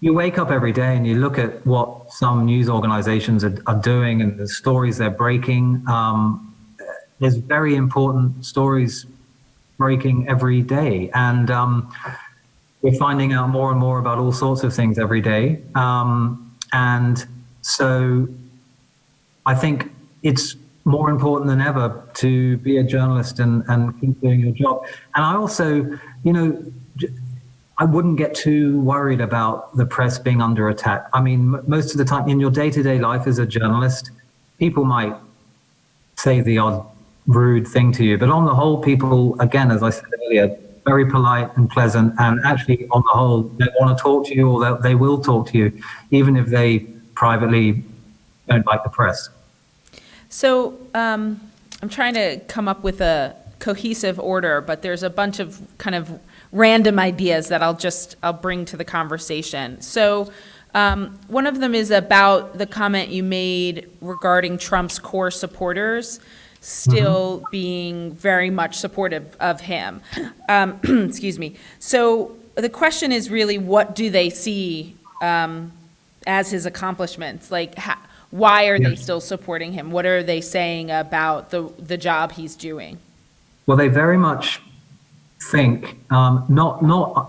you wake up every day and you look at what some news organizations are doing and the stories they're breaking. There's very important stories breaking every day. And we're finding out more and more about all sorts of things every day. And so I think it's more important than ever to be a journalist and keep doing your job. And I also, I wouldn't get too worried about the press being under attack. I mean, most of the time in your day-to-day life as a journalist, people might say the odd rude thing to you. But on the whole, people, again, as I said earlier, very polite and pleasant, and actually, on the whole, they want to talk to you, or they will talk to you, even if they privately don't like the press. So I'm trying to come up with a cohesive order, but there's a bunch of kind of random ideas that I'll bring to the conversation. So one of them is about the comment you made regarding Trump's core supporters still being very much supportive of him. Excuse me. So the question is really, what do they see as his accomplishments? Like, why are they still supporting him? What are they saying about the job he's doing? Well, they very much think, not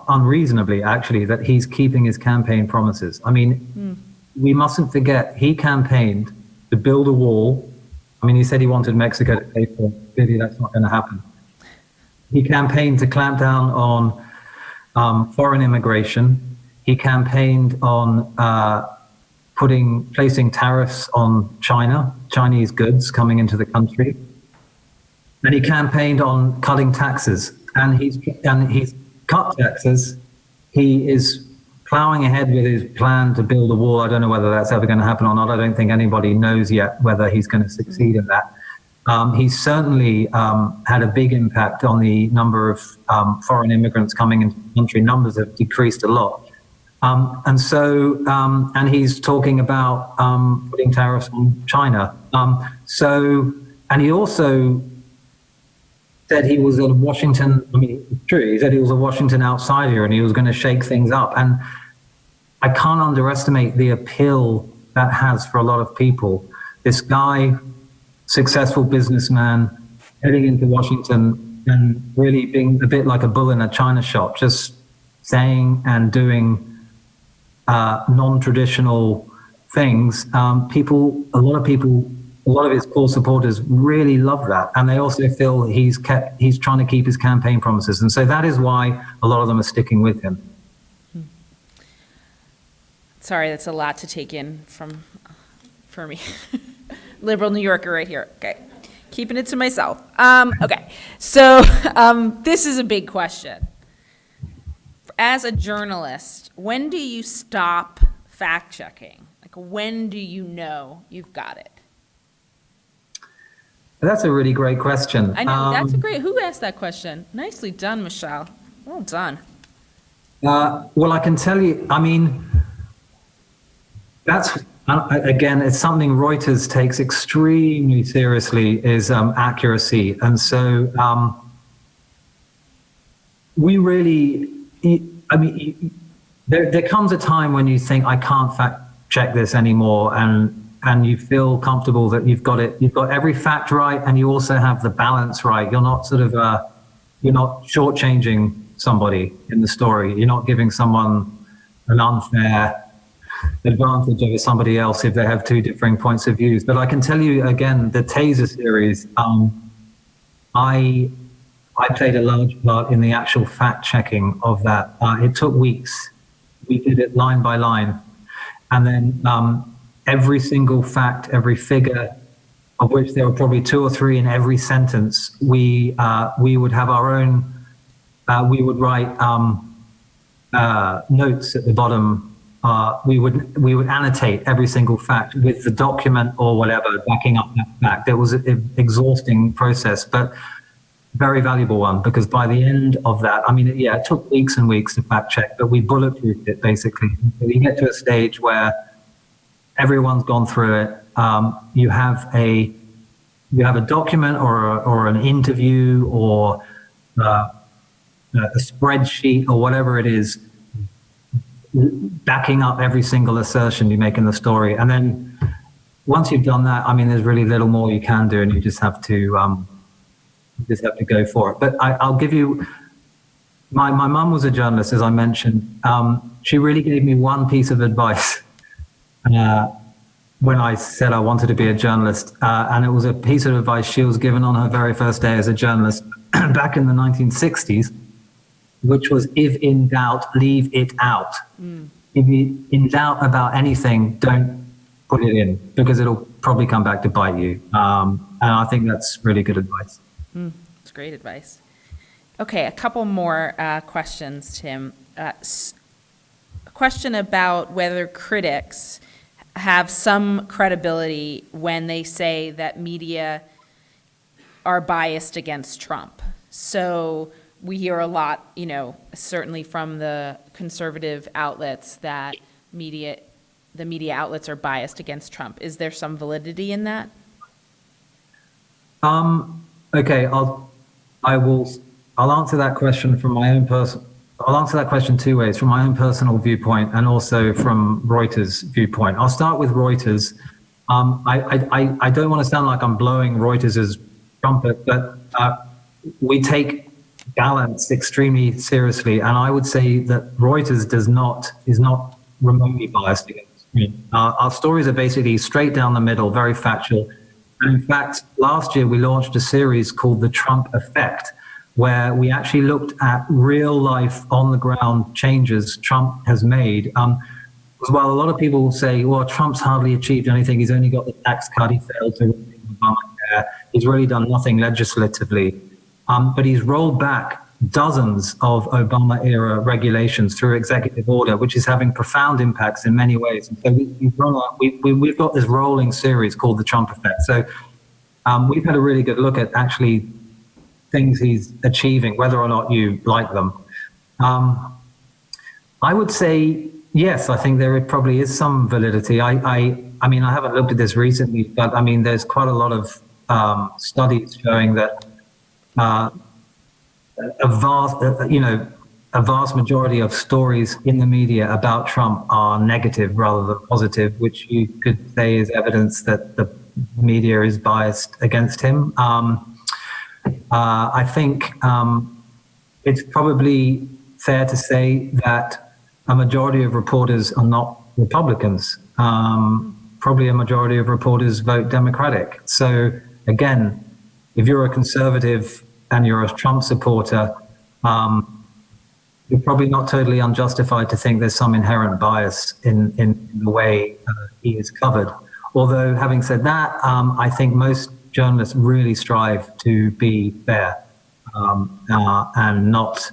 unreasonably actually, that he's keeping his campaign promises. I mean, we mustn't forget, he campaigned to build a wall. I mean, he said he wanted Mexico to pay for it. Clearly, that's not going to happen. He campaigned to clamp down on foreign immigration. He campaigned on placing tariffs on Chinese goods coming into the country. And he campaigned on cutting taxes. And he's cut taxes. He is plowing ahead with his plan to build a wall. I don't know whether that's ever going to happen or not. I don't think anybody knows yet whether he's going to succeed in that. He's certainly had a big impact on the number of foreign immigrants coming into the country. Numbers have decreased a lot. And he's talking about putting tariffs on China. And he also said he was a Washington, I mean, it's true, he said he was a Washington outsider and he was going to shake things up. And I can't underestimate the appeal that has for a lot of people. This guy, successful businessman, heading into Washington and really being a bit like a bull in a china shop, just saying and doing non-traditional things. A lot of his core supporters really love that, and they also feel he's trying to keep his campaign promises, and so that is why a lot of them are sticking with him. Sorry, that's a lot to take in for me. Liberal New Yorker right here. Okay, keeping it to myself. Okay, so this is a big question. As a journalist, when do you stop fact checking? Like, when do you know you've got it? That's a really great question. I know, that's a great, who asked that question? Nicely done, Michelle. Well done. Well, I can tell you, I mean, that's, again, it's something Reuters takes extremely seriously, is accuracy. And so we really, I mean, there comes a time when you think, I can't fact check this anymore, and you feel comfortable that you've got every fact right, and you also have the balance right. You're not sort of, you're not shortchanging somebody in the story. You're not giving someone an unfair advantage over somebody else if they have two differing points of views. But I can tell you again, the Taser series, I played a large part in the actual fact checking of that. It took weeks. We did it line by line, and then every single fact, every figure, of which there were probably 2 or 3 in every sentence, we would have our own. We would write notes at the bottom. We would annotate every single fact with the document or whatever backing up that fact. It was an exhausting process, but very valuable one, because by the end of that, I mean, yeah, it took weeks and weeks to fact check, but we bulletproofed it basically. So you get to a stage where everyone's gone through it. You have a document or an interview or a spreadsheet or whatever it is, backing up every single assertion you make in the story. And then once you've done that, I mean, there's really little more you can do, and you just have to go for it. But I'll give you, my mum was a journalist, as I mentioned. She really gave me one piece of advice when I said I wanted to be a journalist. And it was a piece of advice she was given on her very first day as a journalist back in the 1960s, which was, if in doubt, leave it out. If you're in doubt about anything, don't put it in, because it'll probably come back to bite you. And I think that's really good advice. It's great advice. Okay, a couple more questions, Tim. A question about whether critics have some credibility when they say that media are biased against Trump. So we hear a lot, certainly from the conservative outlets, that the media outlets are biased against Trump. Is there some validity in that? Okay, I'll answer that question from my own I'll answer that question two ways, from my own personal viewpoint and also from Reuters' viewpoint. I'll start with Reuters. I don't want to sound like I'm blowing Reuters' trumpet, but we take balance extremely seriously, and I would say that Reuters is not remotely biased against me. Our stories are basically straight down the middle, very factual. And in fact, last year we launched a series called The Trump Effect, where we actually looked at real life on the ground changes Trump has made. While a lot of people will say, well, Trump's hardly achieved anything, he's only got the tax cut, he failed to Obamacare, he's really done nothing legislatively. But he's rolled back dozens of Obama-era regulations through executive order, which is having profound impacts in many ways. And so we've got this rolling series called The Trump Effect. So we've had a really good look at actually things he's achieving, whether or not you like them. I would say, yes, I think there probably is some validity. I mean, I haven't looked at this recently, but I mean, there's quite a lot of studies showing that a vast majority of stories in the media about Trump are negative rather than positive, which you could say is evidence that the media is biased against him. I think it's probably fair to say that a majority of reporters are not Republicans. Probably a majority of reporters vote Democratic. So again, if you're a conservative and you're a Trump supporter, you're probably not totally unjustified to think there's some inherent bias in the way he is covered. Although, having said that, I think most journalists really strive to be fair and not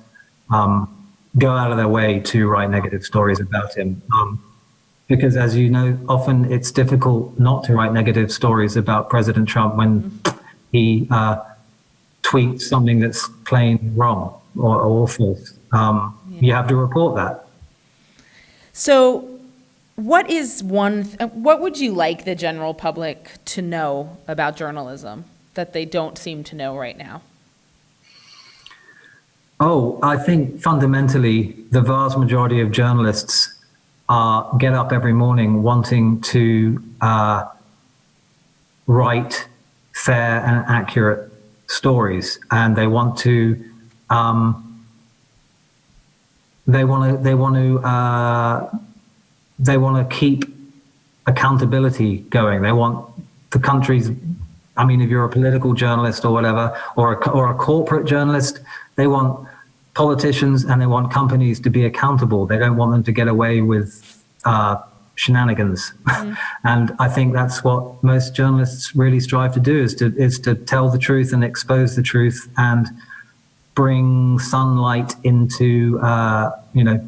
go out of their way to write negative stories about him. Because as you know, often it's difficult not to write negative stories about President Trump when he tweets something that's plain wrong or false. You have to report that. So what would you like the general public to know about journalism that they don't seem to know right now? Oh, I think fundamentally the vast majority of journalists get up every morning wanting to write fair and accurate stories, and they want to keep accountability going. They want the country's, I mean, if you're a political journalist or whatever, or a corporate journalist, they want politicians and they want companies to be accountable. They don't want them to get away with shenanigans. And I think that's what most journalists really strive to do, is to tell the truth and expose the truth and bring sunlight into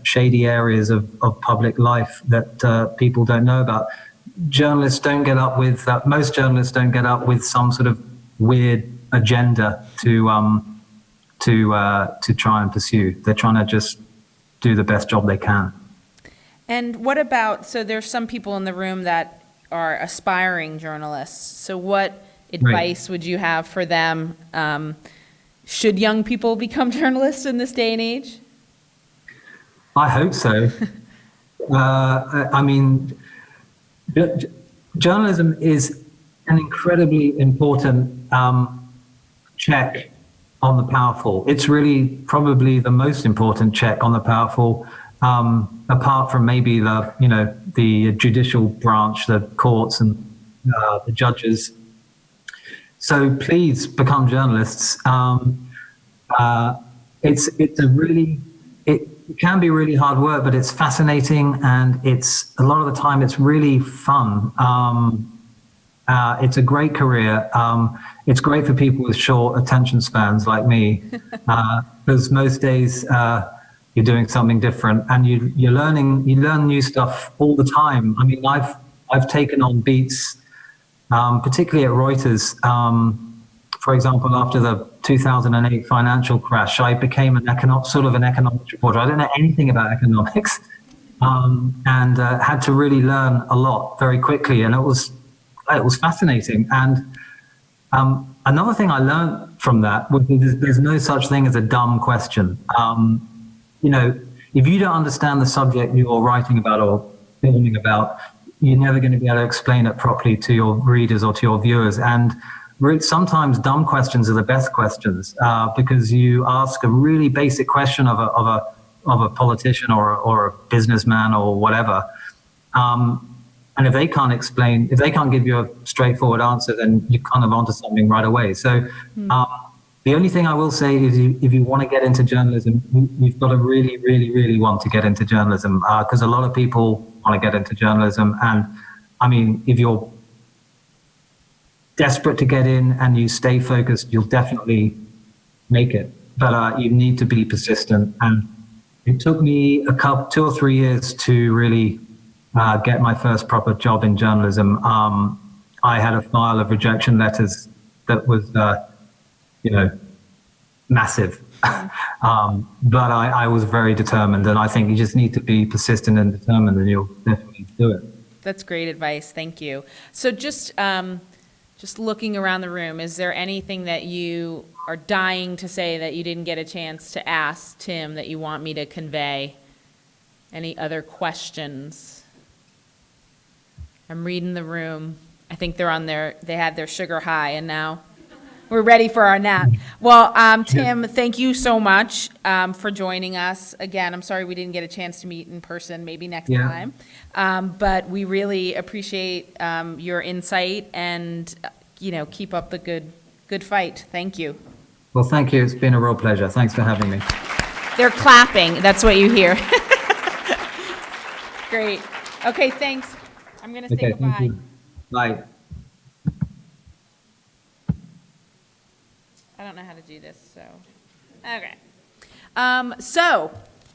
shady areas of public life that people don't know about. Journalists don't get up with most journalists don't get up with some sort of weird agenda to try and pursue. They're trying to just do the best job they can. And what about, so there's some people in the room that are aspiring journalists. So what advice would you have for them? Should young people become journalists in this day and age? I hope so. I mean, journalism is an incredibly important check on the powerful. It's really probably the most important check on the powerful, apart from maybe the judicial branch, the courts and the judges. So please become journalists. It can be really hard work, but it's fascinating, and it's a lot of the time it's really fun. It's a great career. It's great for people with short attention spans like me, because most days you're doing something different, and you learn new stuff all the time. I mean, I've taken on beats, particularly at Reuters. For example, after the 2008 financial crash, I became an economics reporter. I don't know anything about economics, and had to really learn a lot very quickly, and it was fascinating. And another thing I learned from that was there's no such thing as a dumb question. If you don't understand the subject you're writing about or filming about, you're never going to be able to explain it properly to your readers or to your viewers. And sometimes dumb questions are the best questions, because you ask a really basic question of a politician or a businessman or whatever. And if they can't give you a straightforward answer, then you're kind of onto something right away. So the only thing I will say is if you want to get into journalism, you've got to really, really, really want to get into journalism, because a lot of people want to get into journalism. And I mean, if you're desperate to get in and you stay focused, you'll definitely make it. But you need to be persistent. And it took me 2 or 3 years to really get my first proper job in journalism. I had a file of rejection letters that was, massive. But I was very determined, and I think you just need to be persistent and determined, and you'll definitely do it. That's great advice. Thank you. So just looking around the room, is there anything that you are dying to say that you didn't get a chance to ask Tim that you want me to convey? Any other questions? I'm reading the room. I think they had their sugar high, and now we're ready for our nap. Well, Tim, thank you so much for joining us. Again, I'm sorry we didn't get a chance to meet in person, maybe next time. But we really appreciate your insight, and keep up the good fight. Thank you. Well, thank you. It's been a real pleasure. Thanks for having me. They're clapping. That's what you hear. Great. Okay, thanks. I'm going to say goodbye. Thank you. Bye. I don't know how to do this, so. Okay. So,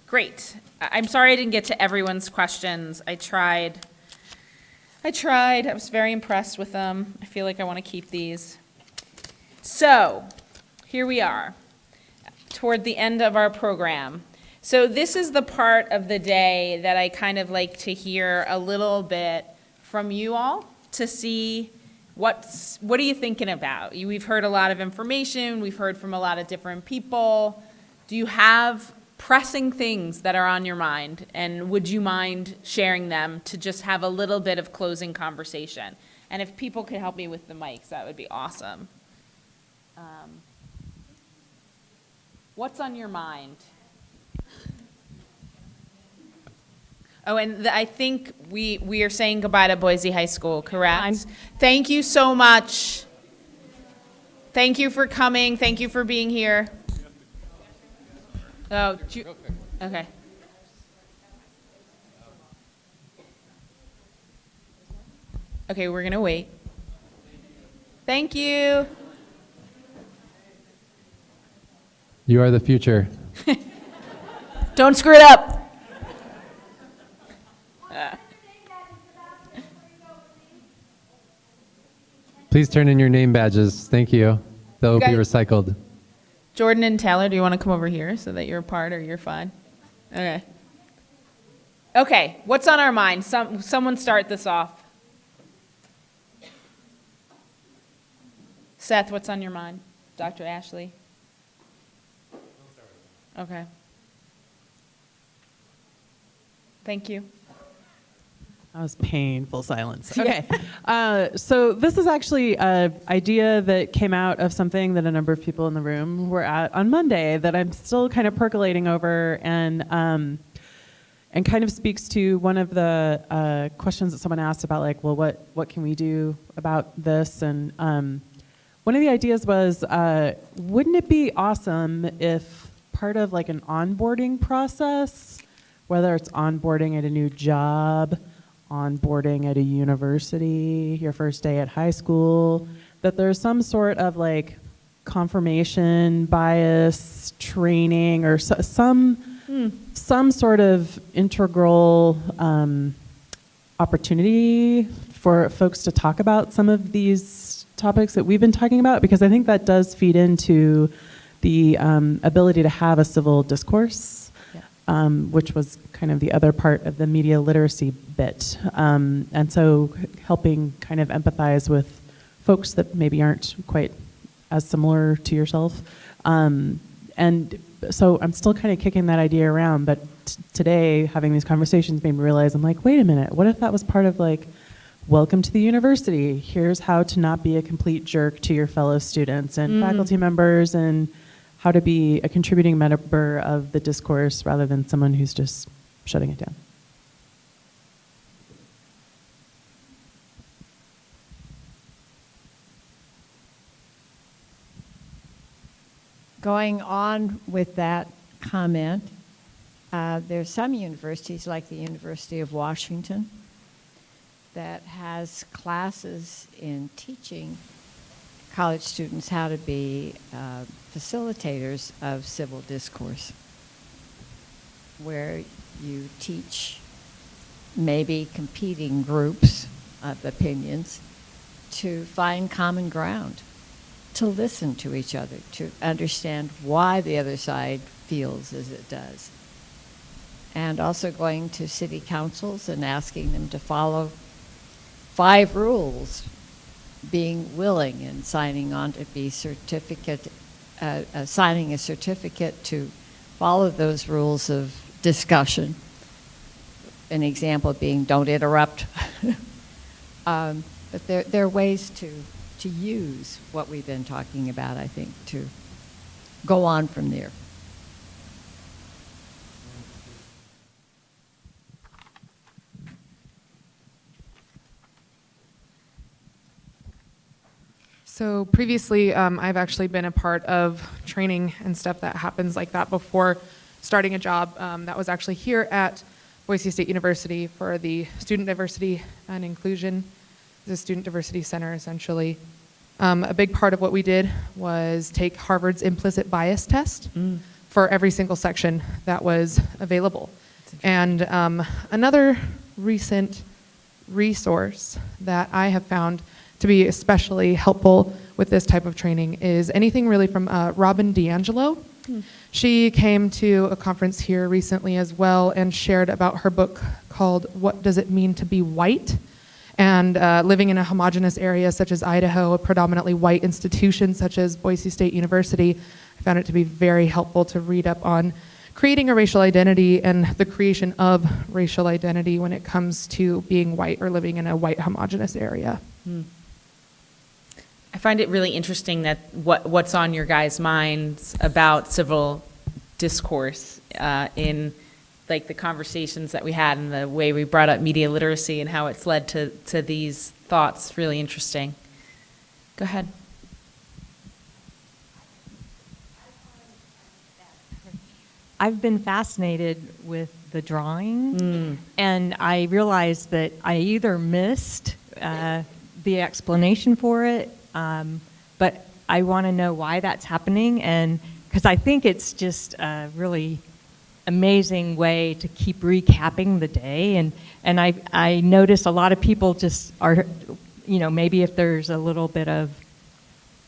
great. I'm sorry I didn't get to everyone's questions. I tried. I was very impressed with them. I feel like I want to keep these. So, here we are, toward the end of our program. So this is the part of the day that I kind of like to hear a little bit from you all to see what are you thinking about? We've heard a lot of information. We've heard from a lot of different people. Do you have pressing things that are on your mind? And would you mind sharing them to just have a little bit of closing conversation? And if people could help me with the mics, that would be awesome. What's on your mind? Oh, and I think we are saying goodbye to Boise High School, correct? Thank you so much. Thank you for coming. Thank you for being here. Oh, okay. Okay, we're going to wait. Thank you. You are the future. Don't screw it up. Please turn in your name badges. Thank you. They'll be recycled. Jordan and Taylor, do you want to come over here so that you're a part, or you're fine? Okay. Okay, what's on our mind? Someone start this off. Seth, what's on your mind? Dr. Ashley? Okay. Thank you. That was painful silence. Okay. So this is actually an idea that came out of something that a number of people in the room were at on Monday that I'm still kind of percolating over, and kind of speaks to one of the questions that someone asked about, like, well, what can we do about this? And one of the ideas was, wouldn't it be awesome if part of like an onboarding process, whether it's onboarding at a new job, onboarding at a university, your first day at high school, that there's some sort of like confirmation bias training or some sort of integral opportunity for folks to talk about some of these topics that we've been talking about, because I think that does feed into the ability to have a civil discourse, which was kind of the other part of the media literacy bit. And so helping kind of empathize with folks that maybe aren't quite as similar to yourself. And so I'm still kind of kicking that idea around, but today having these conversations made me realize, I'm like, wait a minute, what if that was part of like, welcome to the university, here's how to not be a complete jerk to your fellow students and faculty members, and how to be a contributing member of the discourse rather than someone who's just shutting it down. Going on with that comment, there's some universities like the University of Washington that has classes in teaching college students how to be facilitators of civil discourse, where you teach maybe competing groups of opinions to find common ground, to listen to each other, to understand why the other side feels as it does. And also going to city councils and asking them to follow 5 rules, being willing and signing on to be signing a certificate to follow those rules of discussion. An example being don't interrupt. But there are ways to use what we've been talking about, I think, to go on from there. So previously, I've actually been a part of training and stuff that happens like that before starting a job. That was actually here at Boise State University for the Student Diversity and Inclusion, the Student Diversity Center, essentially. A big part of what we did was take Harvard's implicit bias test for every single section that was available. And another recent resource that I have found to be especially helpful with this type of training is anything really from Robin DiAngelo. She came to a conference here recently as well and shared about her book called What Does It Mean to Be White? And living in a homogenous area such as Idaho, a predominantly white institution such as Boise State University, I found it to be very helpful to read up on creating a racial identity and the creation of racial identity when it comes to being white or living in a white homogenous area. I find it really interesting that what's on your guys' minds about civil discourse in like the conversations that we had and the way we brought up media literacy and how it's led to these thoughts. Really interesting. Go ahead. I've been fascinated with the drawing, and I realized that I either missed the explanation for it, but I want to know why that's happening, and because I think it's just a really amazing way to keep recapping the day, and I notice a lot of people just are, maybe if there's a little bit of,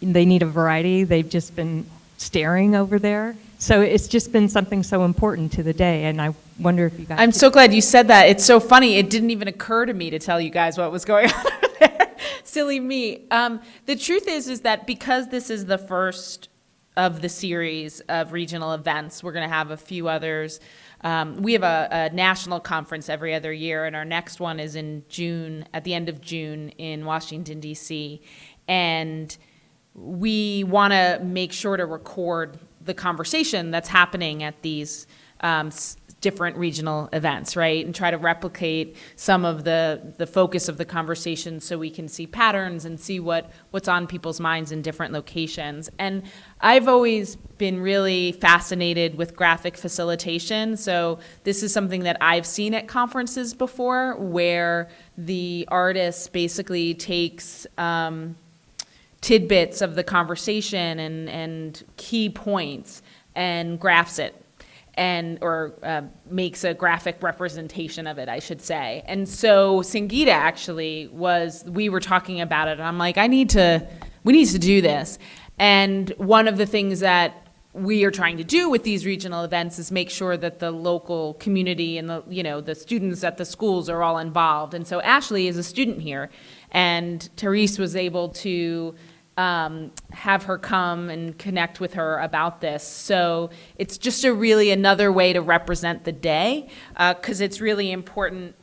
they need a variety, they've just been staring over there. So it's just been something so important to the day, and I wonder if you guys... I'm so glad you said that. It's so funny. It didn't even occur to me to tell you guys what was going on over there. Silly me. The truth is that because this is the first of the series of regional events, we're going to have a few others. We have a national conference every other year, and our next one is in June, at the end of June in Washington, D.C. And we want to make sure to record the conversation that's happening at these different regional events, right? And try to replicate some of the focus of the conversation so we can see patterns and see what's on people's minds in different locations. And I've always been really fascinated with graphic facilitation. So this is something that I've seen at conferences before, where the artist basically takes tidbits of the conversation and key points and graphs it, or makes a graphic representation of it, I should say. And so Sangeeta actually we were talking about it, and I'm like, we need to do this. And one of the things that we are trying to do with these regional events is make sure that the local community and the students at the schools are all involved. And so Ashley is a student here, and Therese was able to have her come and connect with her about this. So it's just another way to represent the day, because it's really important,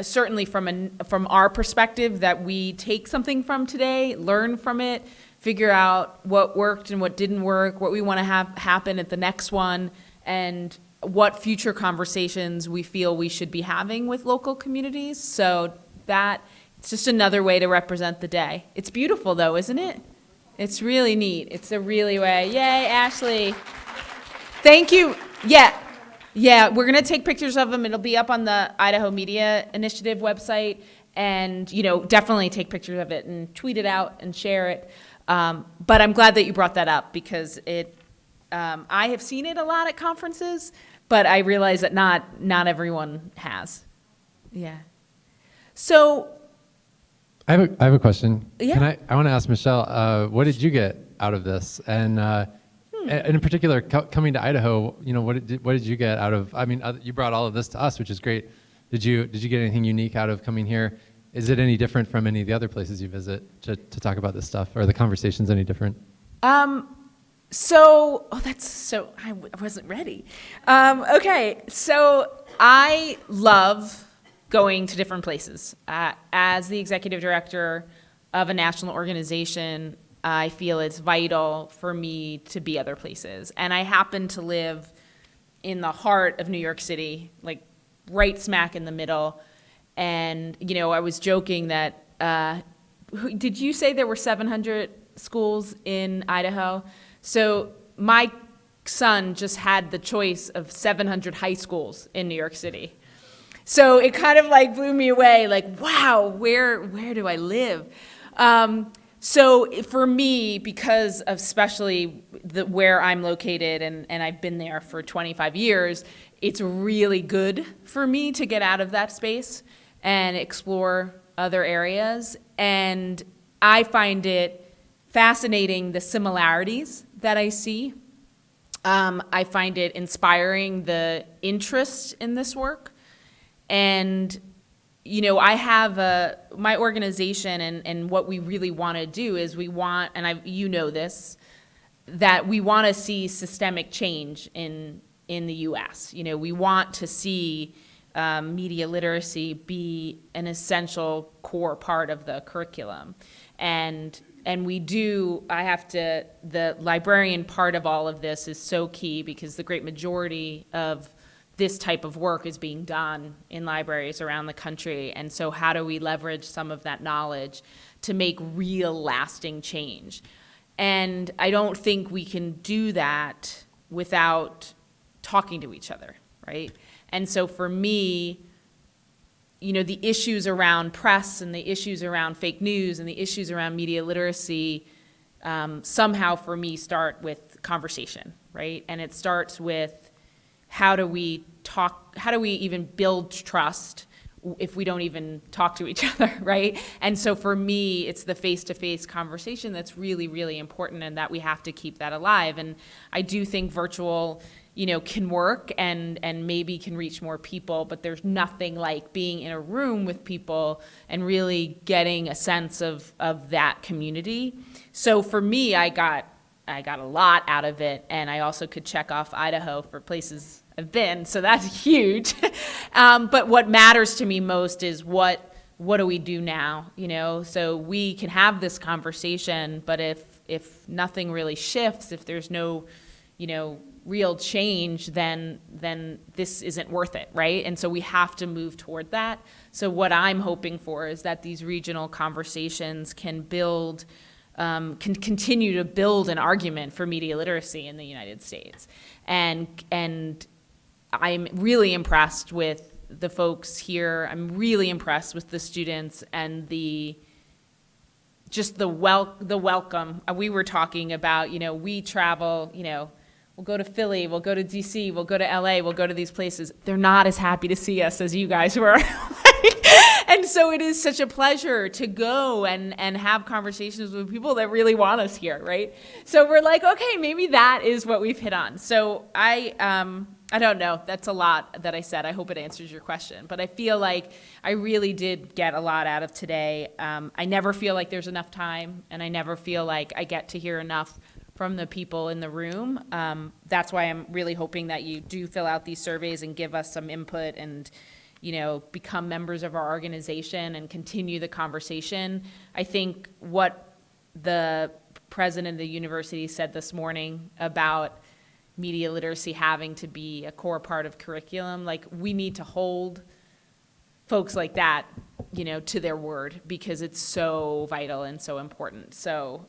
certainly from our perspective, that we take something from today, learn from it, figure out what worked and what didn't work, what we want to have happen at the next one, and what future conversations we feel we should be having with local communities. So it's just another way to represent the day. It's beautiful, though, isn't it? It's really neat. It's a really way. Yay, Ashley. Thank you. Yeah, we're going to take pictures of them. It'll be up on the Idaho Media Initiative website. And, definitely take pictures of it and tweet it out and share it. But I'm glad that you brought that up, because I have seen it a lot at conferences, but I realize that not everyone has. Yeah. So I have a question. Yeah. I want to ask Michelle, what did you get out of this? And in particular, coming to Idaho, what did you get out of? I mean, you brought all of this to us, which is great. Did you get anything unique out of coming here? Is it any different from any of the other places you visit to talk about this stuff? Are the conversations any different? I wasn't ready. Okay, so I love going to different places. As the executive director of a national organization, I feel it's vital for me to be other places. And I happen to live in the heart of New York City, like right smack in the middle. And, I was joking that, did you say there were 700 schools in Idaho? So my son just had the choice of 700 high schools in New York City. So it kind of blew me away, wow, where do I live? So for me, because of especially where I'm located, and I've been there for 25 years, it's really good for me to get out of that space and explore other areas. And I find it fascinating, the similarities that I see. I find it inspiring, the interest in this work. And, I have my organization, and what we really want to do is we want, and this, that we want to see systemic change in the U.S. We want to see media literacy be an essential core part of the curriculum. And we do, the librarian part of all of this is so key, because the great majority of this type of work is being done in libraries around the country. And so how do we leverage some of that knowledge to make real lasting change? And I don't think we can do that without talking to each other, right? And so for me, the issues around press and the issues around fake news and the issues around media literacy somehow for me start with conversation, right? And it starts with, how do we even build trust if we don't even talk to each other, right? And so for me, it's the face-to-face conversation that's really, really important, and that we have to keep that alive. And I do think virtual, can work and maybe can reach more people, but there's nothing like being in a room with people and really getting a sense of that community. So for me, I got a lot out of it, and I also could check off Idaho for places I've been, so that's huge. But what matters to me most is what do we do now, So we can have this conversation, but if nothing really shifts, if there's no, real change, then this isn't worth it, right? And so we have to move toward that. So what I'm hoping for is that these regional conversations can continue to build an argument for media literacy in the United States. And I'm really impressed with the folks here. I'm really impressed with the students and the welcome. We were talking about, we travel, we'll go to Philly, we'll go to DC, we'll go to LA, we'll go to these places. They're not as happy to see us as you guys were. And so it is such a pleasure to go and have conversations with people that really want us here, right? So we're like, okay, maybe that is what we've hit on. So I don't know. That's a lot that I said. I hope it answers your question. But I feel like I really did get a lot out of today. I never feel like there's enough time, and I never feel like I get to hear enough from the people in the room. That's why I'm really hoping that you do fill out these surveys and give us some input and become members of our organization and continue the conversation. I think what the president of the university said this morning about media literacy having to be a core part of curriculum, like we need to hold folks like that, to their word, because it's so vital and so important. So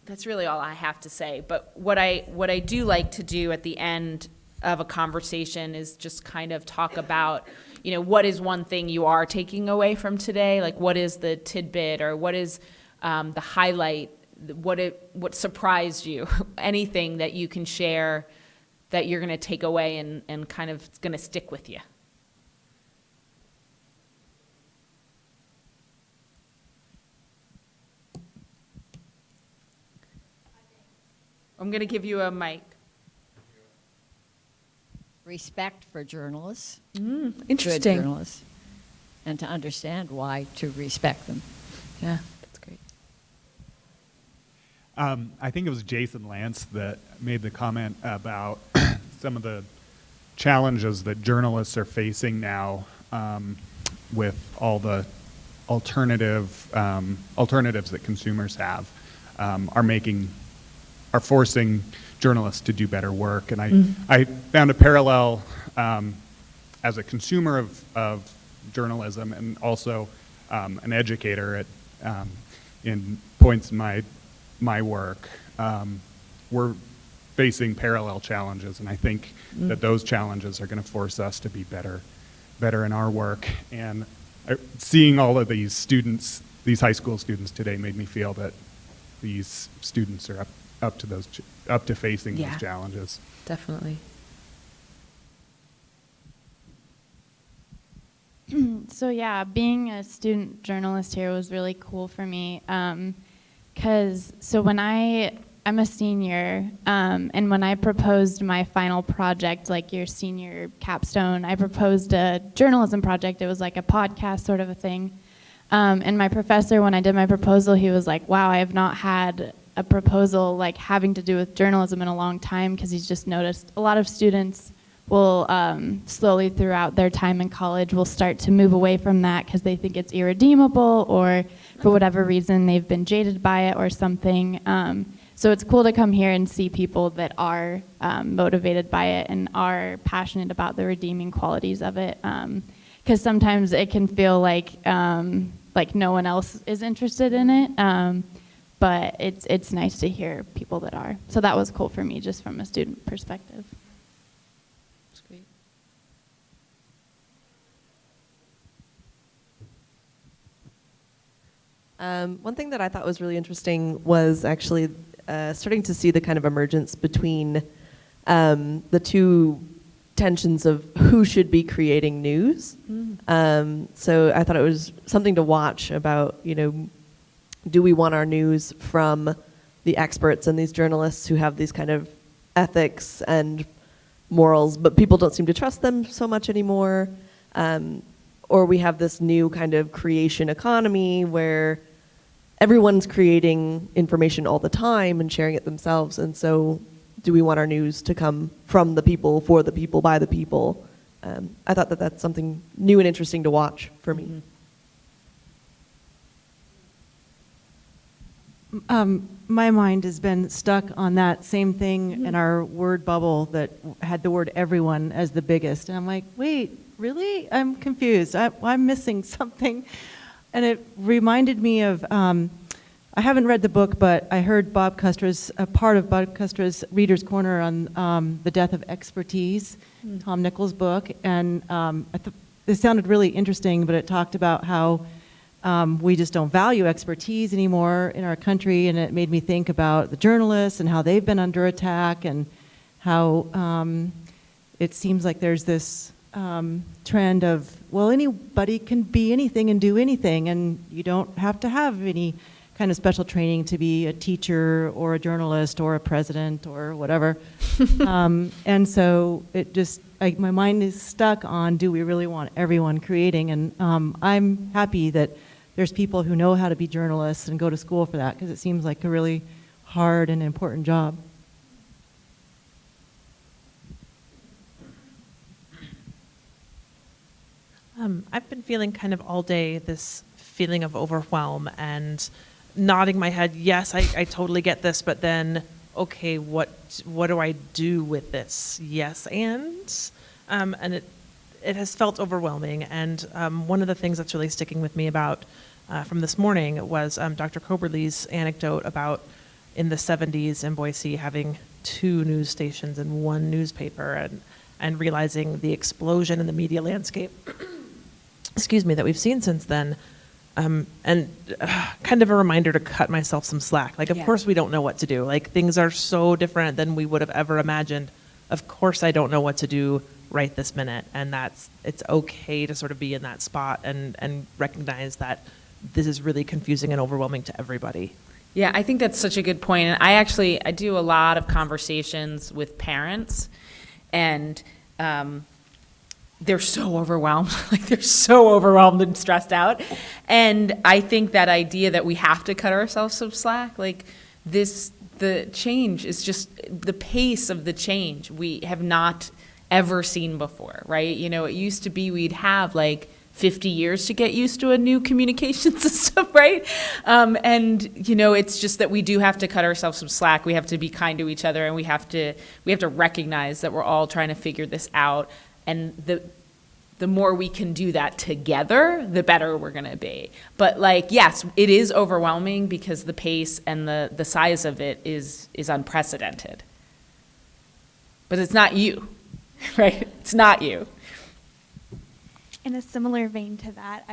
that's really all I have to say. But what I do like to do at the end of a conversation is just kind of talk about, what is one thing you are taking away from today? Like, what is the tidbit, or what is the highlight? What surprised you? Anything that you can share that you're going to take away and kind of going to stick with you. I'm going to give you a mic. Respect for journalists. Interesting. Good journalists. And to understand why to respect them. Yeah, that's great. I think it was Jason Lance that made the comment about some of the challenges that journalists are facing now with all the alternatives that consumers have are forcing journalists to do better work. And I found a parallel as a consumer of journalism and also an educator in points in my work. We're facing parallel challenges, and I think that those challenges are going to force us to be better in our work. And seeing all of these students, these high school students today, made me feel that these students are up to facing those challenges. Definitely. So yeah, being a student journalist here was really cool for me. Because when I'm a senior, and when I proposed my final project, like your senior capstone, I proposed a journalism project. It was like a podcast sort of a thing. And my professor, when I did my proposal, he was like, wow, I have not had a proposal like having to do with journalism in a long time, because he's just noticed a lot of students will slowly throughout their time in college will start to move away from that because they think it's irredeemable, or for whatever reason they've been jaded by it or something. So it's cool to come here and see people that are motivated by it and are passionate about the redeeming qualities of it. Because sometimes it can feel like no one else is interested in it. But it's nice to hear people that are. So that was cool for me, just from a student perspective. That's great. One thing that I thought was really interesting was actually starting to see the kind of emergence between the two tensions of who should be creating news. So I thought it was something to watch about, do we want our news from the experts and these journalists who have these kind of ethics and morals, but people don't seem to trust them so much anymore? Or we have this new kind of creation economy where everyone's creating information all the time and sharing it themselves. And so do we want our news to come from the people, for the people, by the people? I thought that that's something new and interesting to watch for me. my mind has been stuck on that same thing in our word bubble that had the word everyone as the biggest. And I'm like, wait, really? I'm confused. I'm missing something. And it reminded me of, I haven't read the book, but I heard Bob Custra's, a part of Bob Custra's Reader's Corner on the death of expertise, Tom Nichols' book. And it sounded really interesting, but it talked about how we just don't value expertise anymore in our country, and it made me think about the journalists and how they've been under attack, and how it seems like there's this trend of, well, anybody can be anything and do anything, and you don't have to have any kind of special training to be a teacher or a journalist or a president or whatever. And so it just, my mind is stuck on, do we really want everyone creating? And I'm happy that there's people who know how to be journalists and go to school for that, because it seems like a really hard and important job. I've been feeling kind of all day this feeling of overwhelm and nodding my head, yes, I totally get this, but then, okay, what do I do with this? Yes, and it has felt overwhelming. And one of the things that's really sticking with me about from this morning was Dr. Coberly's anecdote about in the 70s in Boise having 2 news stations and 1 newspaper, and realizing the explosion in the media landscape excuse me, that we've seen since then. And kind of a reminder to cut myself some slack. Like, of course we don't know what to do. Like, things are so different than we would have ever imagined. Of course I don't know what to do right this minute. And it's okay to sort of be in that spot and recognize that this is really confusing and overwhelming to everybody. Yeah, I think that's such a good point. And I do a lot of conversations with parents, and they're so overwhelmed. Like, they're so overwhelmed and stressed out. And I think that idea that we have to cut ourselves some slack, like the change is just, the pace of the change we have not ever seen before, right? You know, it used to be we'd have like 50 years to get used to a new communication system, right? And, you know, it's just that we do have to cut ourselves some slack. We have to be kind to each other, and we have to recognize that we're all trying to figure this out. And the more we can do that together, the better we're going to be. But, like, yes, it is overwhelming because the pace and the size of it is unprecedented. But it's not you, right? It's not you. In a similar vein to that,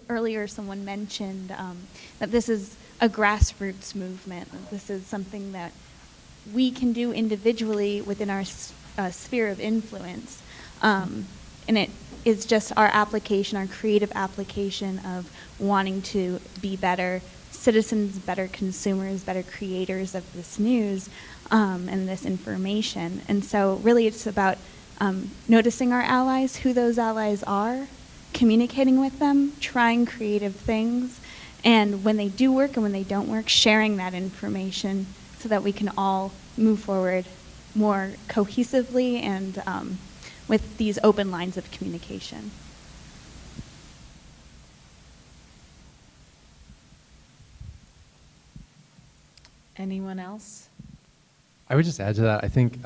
earlier someone mentioned that this is a grassroots movement. This is something that we can do individually within our sphere of influence. And it is just our application, our creative application of wanting to be better citizens, better consumers, better creators of this news and this information. And so really it's about noticing our allies, who those allies are, communicating with them, trying creative things, and when they do work and when they don't work, sharing that information so that we can all move forward more cohesively and with these open lines of communication. Anyone else? I would just add to that. I think,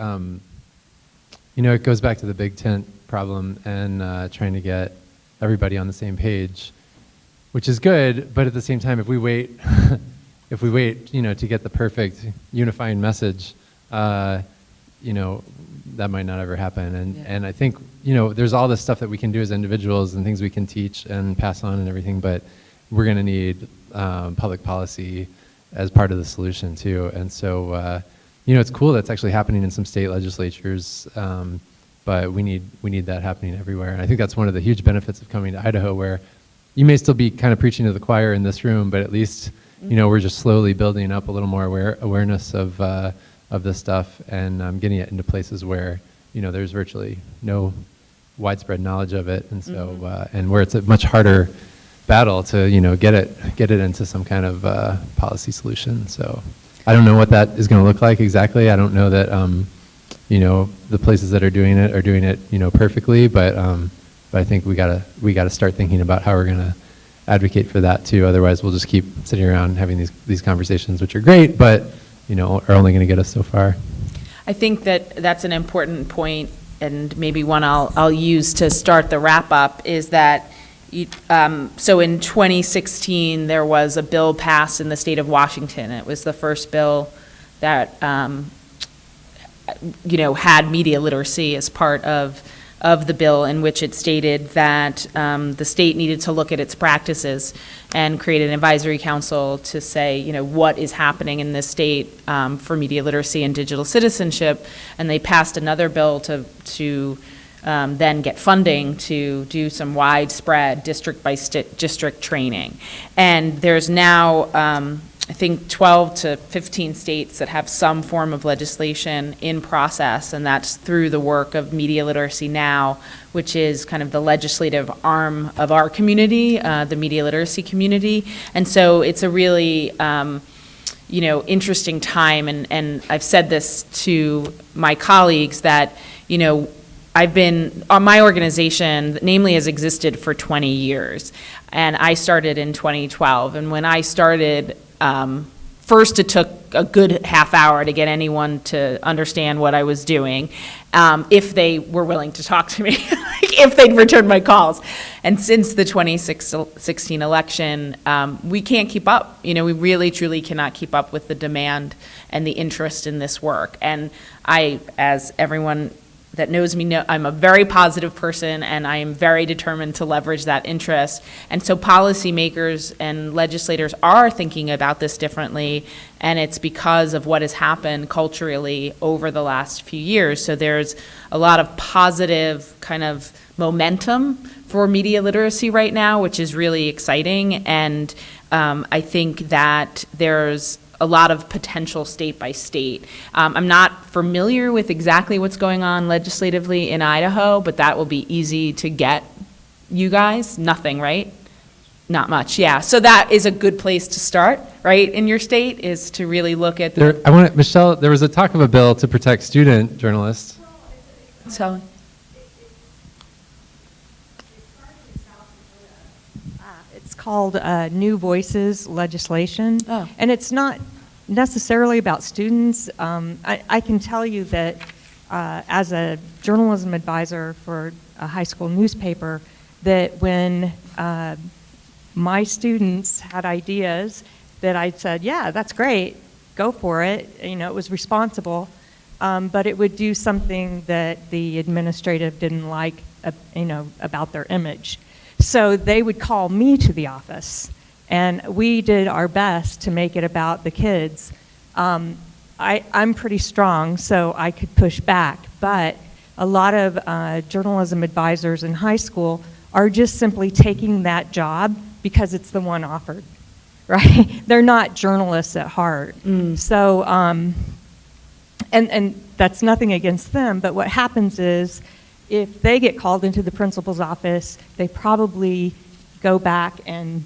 you know, it goes back to the big tent problem and trying to get everybody on the same page, which is good. But at the same time, if we wait, you know, to get the perfect unifying message, you know, that might not ever happen. And I think, you know, there's all this stuff that we can do as individuals and things we can teach and pass on and everything, but we're going to need public policy as part of the solution too. And so, you know, it's cool that's actually happening in some state legislatures, but we need that happening everywhere. And I think that's one of the huge benefits of coming to Idaho, where you may still be kind of preaching to the choir in this room, but at least, you know, we're just slowly building up a little more awareness of this stuff and getting it into places where, you know, there's virtually no widespread knowledge of it. And so, and where it's a much harder battle to, you know, get it into some kind of policy solution. So I don't know what that is going to look like exactly. I don't know that, you know, the places that are doing it, you know, perfectly, but I think we gotta start thinking about how we're going to advocate for that too. Otherwise, we'll just keep sitting around having these conversations, which are great, but are only going to get us so far. I think that that's an important point, and maybe one I'll use to start the wrap up is that so in 2016 there was a bill passed in the state of Washington. It was the first bill that had media literacy as part of the bill, in which it stated that the state needed to look at its practices and create an advisory council to say, what is happening in this state for media literacy and digital citizenship. And they passed another bill to then get funding to do some widespread district by district training. And there's now, I think 12 to 15 states that have some form of legislation in process, and that's through the work of Media Literacy Now, which is kind of the legislative arm of our community, the media literacy community. And so it's a really, interesting time, and I've said this to my colleagues that, my organization, namely, has existed for 20 years, and I started in 2012, and when I started, first, it took a good half hour to get anyone to understand what I was doing, if they were willing to talk to me, if they'd return my calls. And since the 2016 election, we can't keep up. We really, truly cannot keep up with the demand and the interest in this work. And I, as everyone that knows me know, I'm a very positive person, and I am very determined to leverage that interest. And so policymakers and legislators are thinking about this differently, and it's because of what has happened culturally over the last few years. So there's a lot of positive kind of momentum for media literacy right now, which is really exciting. And I think that there's a lot of potential state by state. I'm not familiar with exactly what's going on legislatively in Idaho, but that will be easy to get you guys. Nothing, right? Not much, yeah. So that is a good place to start, right, in your state, is to really look at Michelle, there was a talk of a bill to protect student journalists. So. It's called New Voices legislation, and it's not necessarily about students. I can tell you that as a journalism advisor for a high school newspaper, that when my students had ideas, that I said, yeah, that's great, go for it. It was responsible, but it would do something that the administrative didn't like, about their image. So they would call me to the office, and we did our best to make it about the kids. I'm pretty strong, so I could push back, but a lot of journalism advisors in high school are just simply taking that job because it's the one offered, right? They're not journalists at heart. So, and that's nothing against them, but what happens is, if they get called into the principal's office, they probably go back and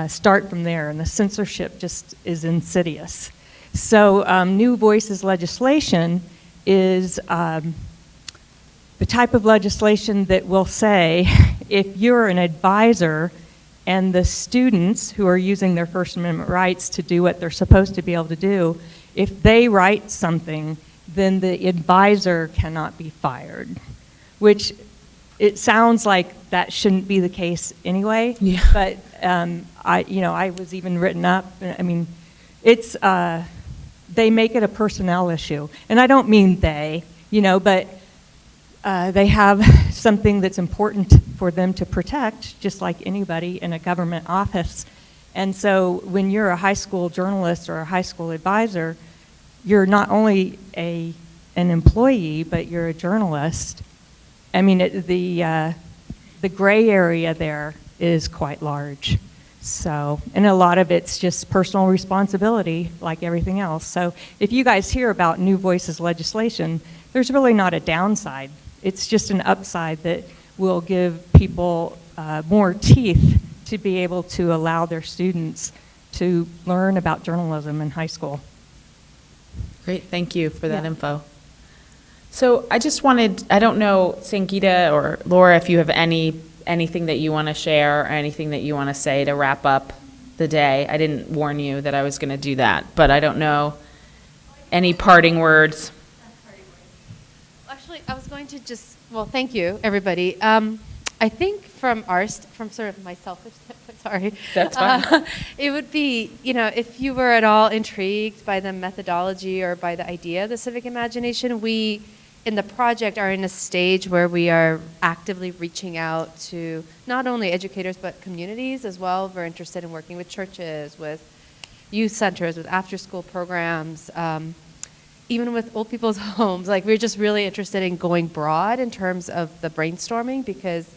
start from there, and the censorship just is insidious. So New Voices legislation is the type of legislation that will say, if you're an advisor and the students who are using their First Amendment rights to do what they're supposed to be able to do, if they write something, then the advisor cannot be fired, which it sounds like that shouldn't be the case anyway. Yeah. But I was even written up. I mean, it's they make it a personnel issue, and I don't mean they, but they have something that's important for them to protect, just like anybody in a government office. And so, when you're a high school journalist or a high school advisor, you're not only an employee, but you're a journalist. I mean, the gray area there is quite large. So, and a lot of it's just personal responsibility, like everything else. So, if you guys hear about New Voices legislation, there's really not a downside. It's just an upside that will give people more teeth to be able to allow their students to learn about journalism in high school. Great, thank you for that info. So I just wanted, I don't know, Sangeeta or Laura, if you have any anything that you want to share or anything that you want to say to wrap up the day? I didn't warn you that I was going to do that, but I don't know. Any parting words? Actually, I was going to just, well, thank you, everybody. I think from sort of my selfish standpoint, sorry. That's fine. It would be, if you were at all intrigued by the methodology or by the idea of the civic imagination, we, in the project, are in a stage where we are actively reaching out to not only educators, but communities as well. We're interested in working with churches, with youth centers, with after-school programs, even with old people's homes. Like, we're just really interested in going broad in terms of the brainstorming, because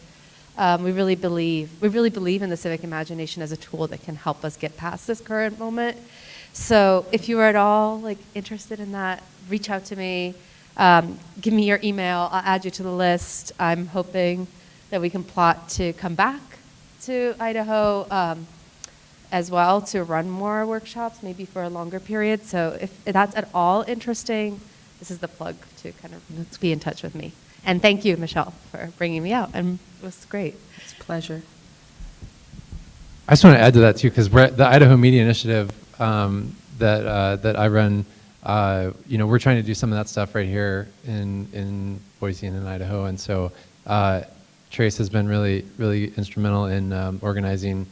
we really believe in the civic imagination as a tool that can help us get past this current moment. So if you are at all interested in that, reach out to me. Give me your email. I'll add you to the list. I'm hoping that we can plot to come back to Idaho as well to run more workshops, maybe for a longer period. So if that's at all interesting, this is the plug to kind of be in touch with me. And thank you, Michelle, for bringing me out. And it was great. It's a pleasure. I just want to add to that too, because the Idaho Media Initiative that I run, we're trying to do some of that stuff right here in Boise and in Idaho, and so Trace has been really, really instrumental in organizing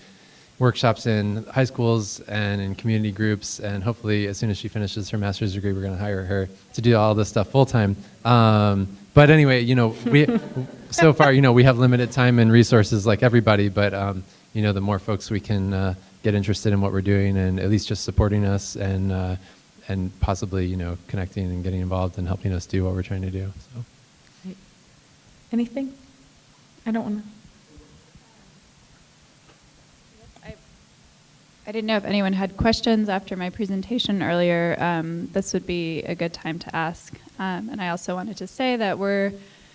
workshops in high schools and in community groups, and hopefully as soon as she finishes her master's degree, we're going to hire her to do all this stuff full time. But anyway, we so far, we have limited time and resources like everybody, but the more folks we can get interested in what we're doing and at least just supporting us and possibly, connecting and getting involved and helping us do what we're trying to do. So. Anything? I don't want to. I didn't know if anyone had questions after my presentation earlier. This would be a good time to ask. And I also wanted to say that we're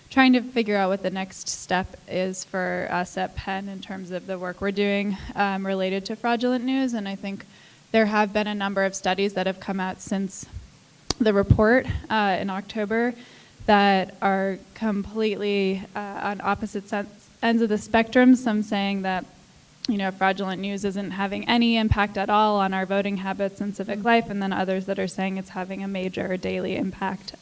trying to figure out what the next step is for us at Penn in terms of the work we're doing related to fraudulent news. And I think there have been a number of studies that have come out since the report in October that are completely on opposite ends of the spectrum. Some saying that fraudulent news isn't having any impact at all on our voting habits and civic life, and then others that are saying it's having a major daily impact.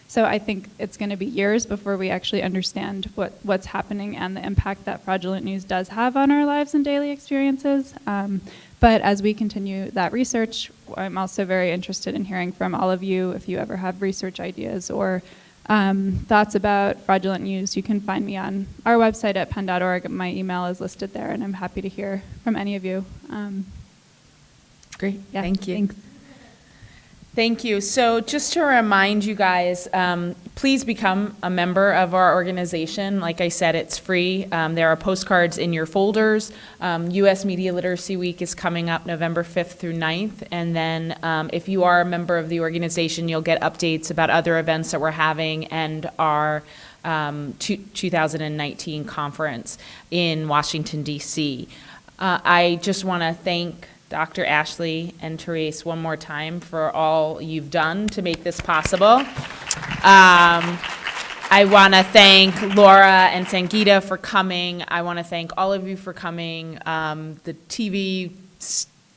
So I think it's going to be years before we actually understand what's happening and the impact that fraudulent news does have on our lives and daily experiences. But as we continue that research, I'm also very interested in hearing from all of you if you ever have research ideas or thoughts about fraudulent news. You can find me on our website at penn.org. My email is listed there, and I'm happy to hear from any of you. Great. Yeah, Thank you. Thanks. Thank you. So just to remind you guys, please become a member of our organization. Like I said, it's free. There are postcards in your folders. U.S. Media Literacy Week is coming up November 5th through 9th. And then if you are a member of the organization, you'll get updates about other events that we're having and our 2019 conference in Washington, D.C. I just want to thank Dr. Ashley and Therese one more time for all you've done to make this possible. I want to thank Laura and Sangeeta for coming. I want to thank all of you for coming. The TV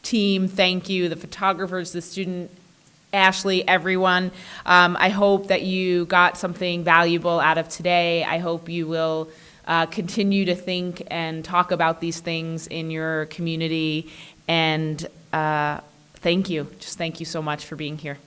team, thank you. The photographers, the student, Ashley, everyone. I hope that you got something valuable out of today. I hope you will continue to think and talk about these things in your community. And thank you. Just thank you so much for being here.